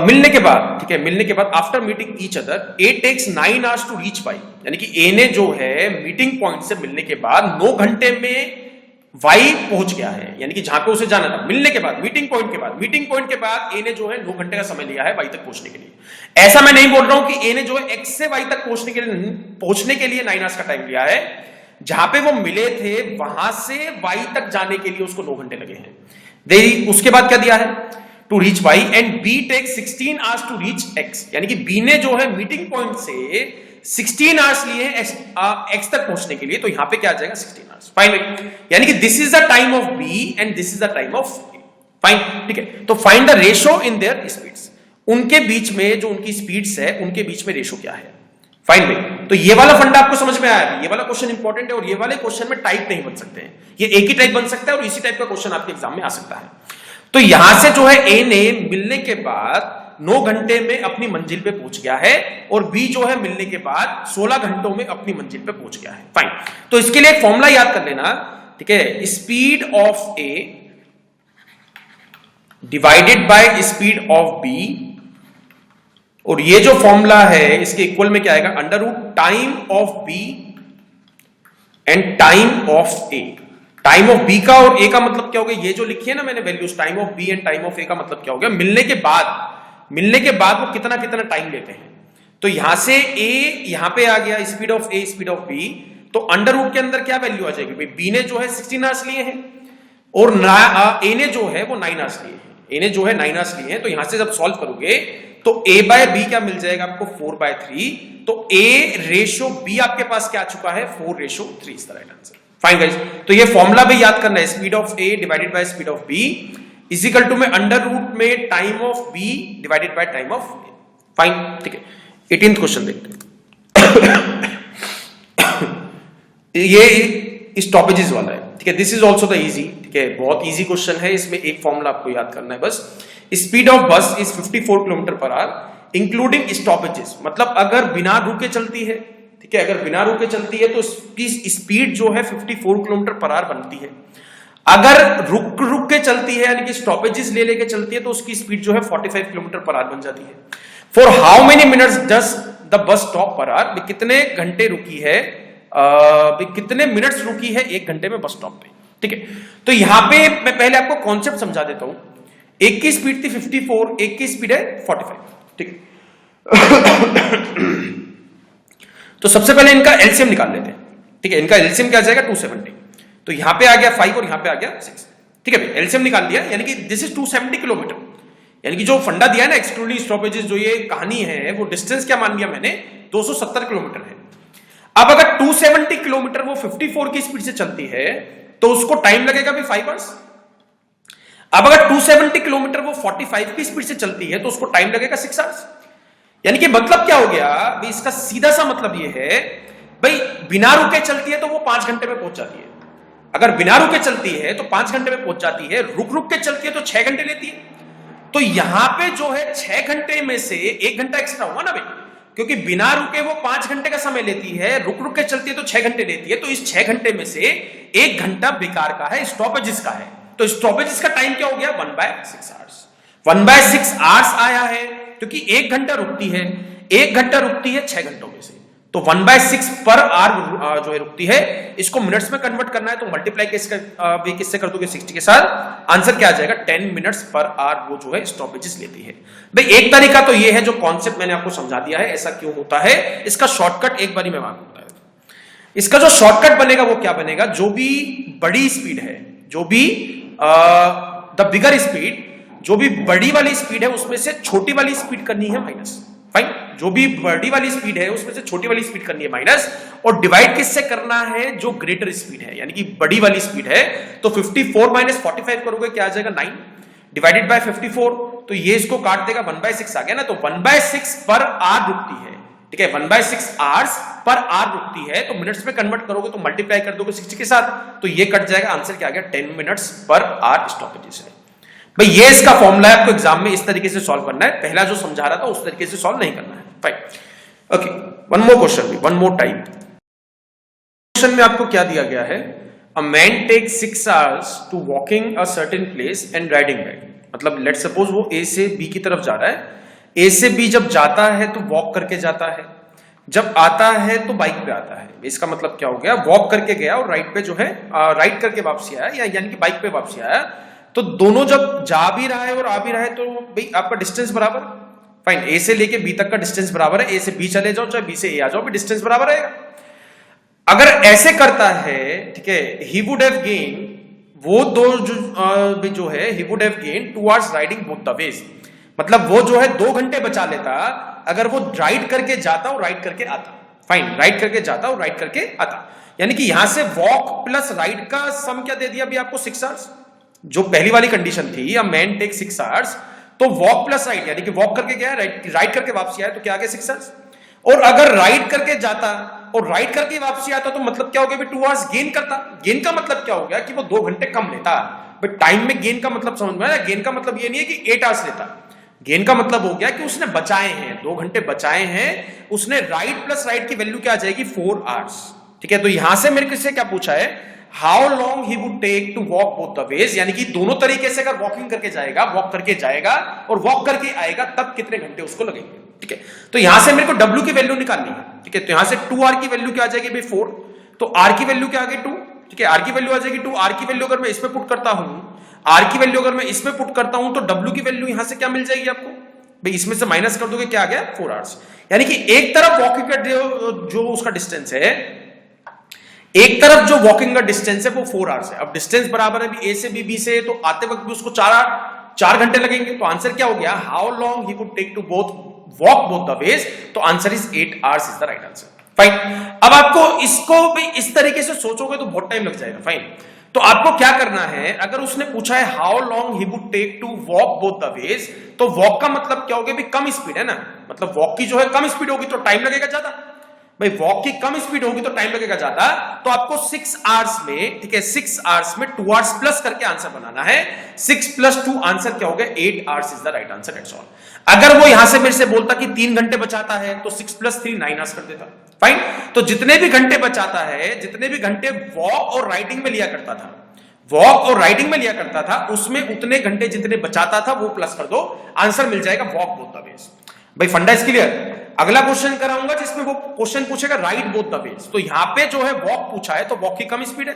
मिलने के बाद, ठीक है, मिलने के बाद after meeting each other A takes 9 hours to reach Y, यानी कि ए ने जो है मीटिंग पॉइंट से मिलने के बाद 9 घंटे में वाई पहुंच गया है, यानी कि जहां पे उसे जाना था मिलने के बाद, मीटिंग पॉइंट के बाद, मीटिंग पॉइंट के बाद ए ने जो है 9 घंटे का समय लिया है वाई तक पहुंचने के लिए। ऐसा मैं नहीं बोल रहा हूं कि ए ने जो है एक्स से वाई तक पहुंचने के लिए 9 आवर्स का टाइम लिया है, जहां पे वो मिले थे वहां से वाई तक जाने के लिए उसको 9 घंटे लगे हैं। उसके बाद क्या दिया है, to reach Y and B take 16 hours to reach X, यानी कि बी ने जो है मीटिंग पॉइंट से 16 आवर्स लिए हैं एक्स तक पहुंचने के लिए, तो यहां पे क्या आ जाएगा 16 आवर्स। फाइन, यानी कि this is the time of B and this is the time of A. Fine, ठीक है। तो find the ratio in their speeds, उनके बीच में जो उनकी स्पीड्स है उनके बीच में रेशो क्या है। फाइन भाई, तो ये वाला फंडा आपको समझ में आया, ये वाला क्वेश्चन इंपॉर्टेंट है, और ये वाले क्वेश्चन में टाइप नहीं बन सकते हैं, ये एक ही टाइप बन सकता है और इसी टाइप का क्वेश्चन आपके एग्जाम में आ सकता है। तो यहां से जो है ए ने मिलने के बाद 9 घंटे में अपनी मंजिल पे पहुंच गया है, और बी जो है मिलने के बाद 16 घंटों में अपनी मंजिल पे पहुंच गया है। फाइन, तो इसके लिए एक फॉर्मूला याद कर लेना, ठीक है, speed of A divided by speed of B, और ये जो फॉर्मूला है इसके इक्वल में क्या आएगा, under root time of B and time of A. Time of B का और ए का मतलब क्या हो गया, ये जो लिखी है ना मैंने values, time of B and time of A का मतलब क्या हो गया, मिलने के बाद वो कितना कितना टाइम लेते हैं। तो यहां से ए यहां पे आ गया, speed of A speed of B, तो अंडर रूट के अंदर क्या वैल्यू आ जाएगी भाई, बी ने जो है 16 आवर्स लिए हैं और ए ने जो है वो 9 आवर्स लिए हैं, ए ने जो है 9 आवर्स लिए हैं। तो यहां से जब सॉल्व करोगे तो a बाय बी क्या मिल जाएगा आपको, 4/3, तो a रेशो b आपके पास क्या आ चुका है, 4/3 is the right answer. Fine guys, तो ये फॉर्मूला भी याद करना है, speed of a divided by speed of b is equal to में अंडर रूट में time of b divided by time of a। Fine, ठीक है। 18th क्वेश्चन देखते हैं। ये स्टॉपेजेस वाला है, ठीक है, this is also the easy, ठीक है, बहुत इजी क्वेश्चन है, इसमें एक फॉर्मूला आपको याद करना है बस। स्पीड ऑफ बस is 54 kilometre per our including stoppages, मतलब अगर बिना रुके चलती है, ठीक है, अगर बिना रुके चलती है तो इसकी स्पीड जो है 54 किलोमीटर पर आवर बनती है। अगर रुक के चलती है यानी कि स्टॉपेजेस ले लेके चलती है तो उसकी स्पीड जो है 45 किलोमीटर पर आवर बन जाती है। For how many minutes does the bus stop per hour, कितने घंटे रुकी है, कितने मिनट्स रुकी है 1 घंटे में बस स्टॉप पे, ठीक है। तो यहां पे मैं पहले आपको कॉन्सेप्ट समझा देता हूं। एक की स्पीड थी 54, एक की स्पीड है 45, ठीक है। तो सबसे पहले इनका एलसीएम निकाल लेते हैं, ठीक है, इनका एलसीएम क्या आ जाएगा 270, तो यहां पे आ गया 5 और यहां पे आ गया 6, ठीक है भाई, एलसीएम निकाल दिया, यानी कि दिस इज 270 किलोमीटर, यानी कि जो फंडा दिया है ना एक्सक्लूडिंग स्टॉपेजेस, जो ये कहानी है वो डिस्टेंस क्या मान लिया मैंने 270 किलोमीटर है। अब अगर 270 किलोमीटर वो 54 की स्पीड से चलती है तो उसको टाइम लगेगा भी 5 आवर्स। अब अगर 270 किलोमीटर वो 45 की स्पीड से चलती है तो उसको टाइम लगेगा 6 आवर्स। यानी कि मतलब क्या हो गया भाई, इसका सीधा सा मतलब ये है भाई, बिना रुके चलती है तो वो 5 घंटे में पहुंच जाती है, अगर बिना रुके चलती है तो 5 घंटे में पहुंच जाती है, रुक के चलती है तो 6 घंटे लेती है। तो यहां पे जो है 6 घंटे में से 1 घंटा एक्स्ट्रा हुआ ना भाई, क्योंकि बिना रुके वो 5 घंटे का समय लेती है, रुक के चलती है तो 6 घंटे लेती है, तो इस 6 घंटे में से 1 घंटा बेकार का है, स्टॉपेजेस का है। तो स्टॉपेजेस का टाइम क्या हो गया 1/6 आवर्स। 1/6 आवर्स आया है क्योंकि 1 घंटा रुकती है, 1 घंटा रुकती है 6 घंटों में से, तो 1/6 पर आवर जो है रुकती है। इसको मिनट्स में कन्वर्ट करना है तो मल्टीप्लाई किससे कर दोगे 60 के साथ, आंसर क्या आ जाएगा 10 मिनट्स पर आवर वो जो है स्टॉपेजेस लेती है। भाई एक तरीका तो ये है, जो कॉन्सेप्ट मैंने आपको समझा दिया है ऐसा क्यों होता है, इसका शॉर्टकट एक बार ही मैं आपको बता देता हूं। इसका जो शॉर्टकट बनेगा वो क्या बनेगा, जो भी बड़ी स्पीड है, जो भी द बिगर स्पीड, जो भी बड़ी वाली स्पीड है उसमें से छोटी वाली स्पीड करनी है माइनस। फाइन, जो भी बड़ी वाली स्पीड है उसमें से छोटी वाली स्पीड करनी है माइनस, और डिवाइड किससे करना है, जो ग्रेटर स्पीड है यानी कि बड़ी वाली स्पीड है। तो 54 माइनस 45 करोगे क्या आ जाएगा 9 डिवाइडेड बाय 54, तो ये इसको काट देगा 1/6 आ गया ना, तो 1/6 पर आवर रुकती है, ठीक है, 1/6 आवर्स पर आवर रुकती है। तो मिनट्स में कन्वर्ट करोगे तो मल्टीप्लाई कर दोगे 60 के साथ, तो ये कट जाएगा, आंसर क्या आ गया 10 मिनट्स पर आवर स्टॉपेजेस है। भाई ये इसका फॉर्मूला है, आपको एग्जाम में इस तरीके से सॉल्व करना है, पहला जो समझा रहा था उस तरीके से सॉल्व नहीं करना है। Fine, okay, one more question, one more type. Question में आपको क्या दिया गया है? A man take 6 hours to walking a certain place and riding back. मतलब लेट सपोज वो ए से बी की तरफ जा रहा है। ए से बी जब जाता है तो वॉक करके जाता है, जब आता है तो बाइक पे आता है। इसका मतलब क्या हो गया? वॉक करके गया और राइट पे जो है राइट करके वापसी आया, या यानी कि बाइक पे वापसी आया। तो दोनों जब जा भी रहा है और आ भी रहा है तो भाई आपका डिस्टेंस बराबर। फाइन, ए से लेके बी तक का डिस्टेंस बराबर है। ए से बी चले जाओ चाहे बी से ए आ जाओ, भी डिस्टेंस बराबर रहेगा। अगर ऐसे करता है, ठीक है, ही वुड हैव गेन, वो दो जो है he would have gain 2 hours riding both the veg. मतलब वो जो है 2 घंटे बचा लेता अगर वो राइड करके जाता और राइड करके आता। फाइन, राइड करके जाता और राइड करके आता, यानी कि यहां से वॉक प्लस राइड का सम क्या दे दिया अभी आपको? 6 hours। जो पहली वाली कंडीशन थी, अ मैन टेक 6 hours, तो वॉक प्लस राइड, यानी कि वॉक करके गया, राइड करके वापसी आया, तो क्या आ गया? 6 hours। और अगर राइड करके जाता और राइड करके वापसी आता तो मतलब क्या हो गया? 2 hours गेन करता। गेन का मतलब क्या हो गया? कि वो 2 घंटे कम लेता। बट टाइम में गेन का मतलब समझ में आया? गेन का मतलब ये नहीं है कि 8 hours लेता। गेन का मतलब हो गया कि उसने बचाए हैं, 2 घंटे बचाए हैं उसने। राइड प्लस राइड की वैल्यू क्या आ जाएगी? 4 hours। ठीक है, तो यहां से मेरे से क्या पूछा है? How long he would take to walk both the ways, यानी कि दोनों तरीके से अगर वॉकिंग करके जाएगा, वॉक करके जाएगा और वॉक करके आएगा, तब कितने घंटे उसको लगेंगे। ठीक है, तो यहां से मेरे को W की वैल्यू निकालनी है। ठीक है, तो यहां से 2R की वैल्यू क्या आ जाएगी भाई? 4। तो R की वैल्यू क्या आ गई? 2। ठीक है, R की वैल्यू आ जाएगी 2। R की वैल्यू अगर मैं इसमें पुट करता हूं, R की वैल्यू अगर मैं इसमें पुट करता हूं, तो W की वैल्यू यहां से क्या मिल जाएगी आपको भाई? इसमें से माइनस कर दोगे, क्या आ गया? 4 hours। यानी कि एक तरफ वॉकिंग का जो उसका डिस्टेंस है, एक तरफ जो वॉकिंग का डिस्टेंस है वो 4 hours है। अब डिस्टेंस बराबर है ए से बी से, तो आते वक्त भी उसको 4 घंटे लगेंगे। तो आंसर क्या हो गया? How long he would take to walk both the ways. तो answer is 8 hours is the right answer. Fine, अब आपको इसको भी इस तरीके से सोचोगे तो बहुत टाइम लग जाएगा। फाइन, तो आपको क्या करना है? अगर उसने पूछा है how long he would take to walk both the ways, तो वॉक का मतलब क्या हो गया? कम स्पीड है ना, मतलब वॉक की जो है कम स्पीड होगी तो टाइम लगेगा ज्यादा। भाई वॉक की कम स्पीड होगी तो टाइम लगेगा ज्यादा। तो आपको 6 hours में, ठीक है, 6 hours में 2 hours प्लस करके आंसर बनाना है। 6 + 2 आंसर क्या हो गया? 8 hours is the right answer. That's all. अगर वो यहां से मेरे से बोलता कि 3 घंटे बचाता है, तो 6 + 3 9 hours कर देता। फाइन, तो जितने भी घंटे बचाता है, जितने भी घंटे वॉक और राइडिंग में लिया करता था, वॉक और राइडिंग में लिया करता था, उसमें उतने घंटे जितने बचाता था वो प्लस कर दो, आंसर मिल जाएगा वॉक बोथ द वेज। भाई फंडा इज क्लियर। अगला क्वेश्चन कराऊंगा जिसमें वो क्वेश्चन पूछेगा राइड बोथ द वेज। तो यहां पे जो है वॉक पूछा है, तो वॉक की कम स्पीड है।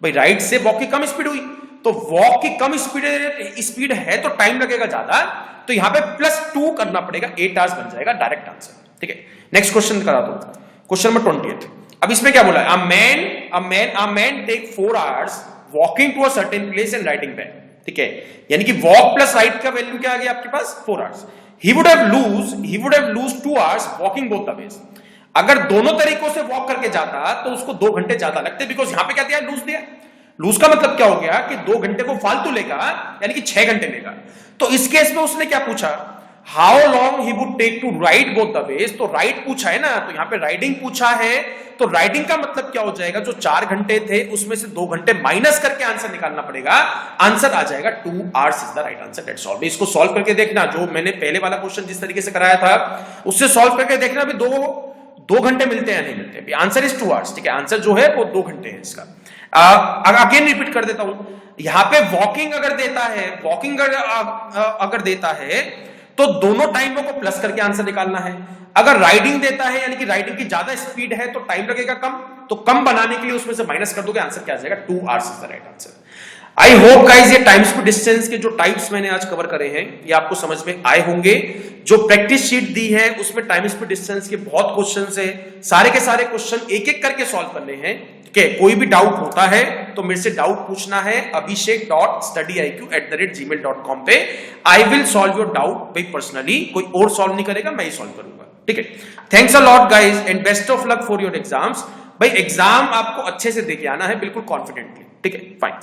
भाई राइड से वॉक की कम स्पीड हुई, तो वॉक की कम स्पीड है तो टाइम लगेगा ज्यादा, तो यहां पे +2 करना पड़ेगा, 8 hours बन जाएगा डायरेक्ट आंसर। ठीक है, नेक्स्ट क्वेश्चन करा दो, क्वेश्चन नंबर 20। अब इसमें क्या बोला है? A man take 4 hours walking to a certain place and riding back. ठीक है, यानी कि वॉक प्लस राइड का वैल्यू क्या आ गया आपके पास? 4 hours। He would have lose 2 hours walking both the ways। अगर दोनों तरीकों से वॉक करके जाता तो उसको 2 घंटे ज्यादा लगते, बिकॉज यहां पे क्या दिया? लूज दिया। लूज का मतलब क्या हो गया? कि 2 घंटे को फालतू लेगा, यानी कि 6 घंटे लेगा। तो इस केस में उसने क्या पूछा? How long he would take to ride both the ways. तो राइड पूछा है ना, तो यहां पे राइडिंग पूछा है, तो राइडिंग का मतलब क्या हो जाएगा? जो 4 घंटे थे उसमें से 2 घंटे माइनस करके आंसर निकालना पड़ेगा, आंसर आ जाएगा 2 hours is the right answer. That's all. इसको सॉल्व करके देखना, जो मैंने पहले वाला क्वेश्चन जिस तरीके से कराया था उससे सॉल्व करके देखना भी 2 घंटे मिलते हैं या नहीं मिलते। Answer is 2 hours। ठीक है, आंसर जो है वो 2 घंटे है इसका। अगेन रिपीट कर देता हूं, यहां पे वॉकिंग अगर देता है, वॉकिंग अगर देता है तो दोनों टाइमों को प्लस करके आंसर निकालना है। अगर राइडिंग देता है, यानी कि राइडिंग की ज्यादा स्पीड है, तो टाइम लगेगा कम, तो कम बनाने के लिए उसमें से माइनस कर दोगे, आंसर क्या आ जाएगा? 2 hours is the right answer. I hope guys ये टाइम स्पीड डिस्टेंस के जो टाइप्स मैंने आज कवर करे हैं ये आपको समझ में आए होंगे। जो प्रैक्टिस शीट दी है उसमें टाइम स्पीड डिस्टेंस के बहुत क्वेश्चंस है, सारे के सारे क्वेश्चन एक एक करके सॉल्व करने हैं। कोई भी डाउट होता है तो मेरे से डाउट पूछना है abhishek.studyiq@gmail.com पे। I will solve your doubt भाई पर्सनली, कोई और सॉल्व नहीं करेगा, मैं ही सॉल्व करूंगा। ठीक है, thanks a lot guys and best of luck for your exams. भाई एग्जाम आपको अच्छे से देके आना है, बिल्कुल कॉन्फिडेंटली। ठीक है, फाइन।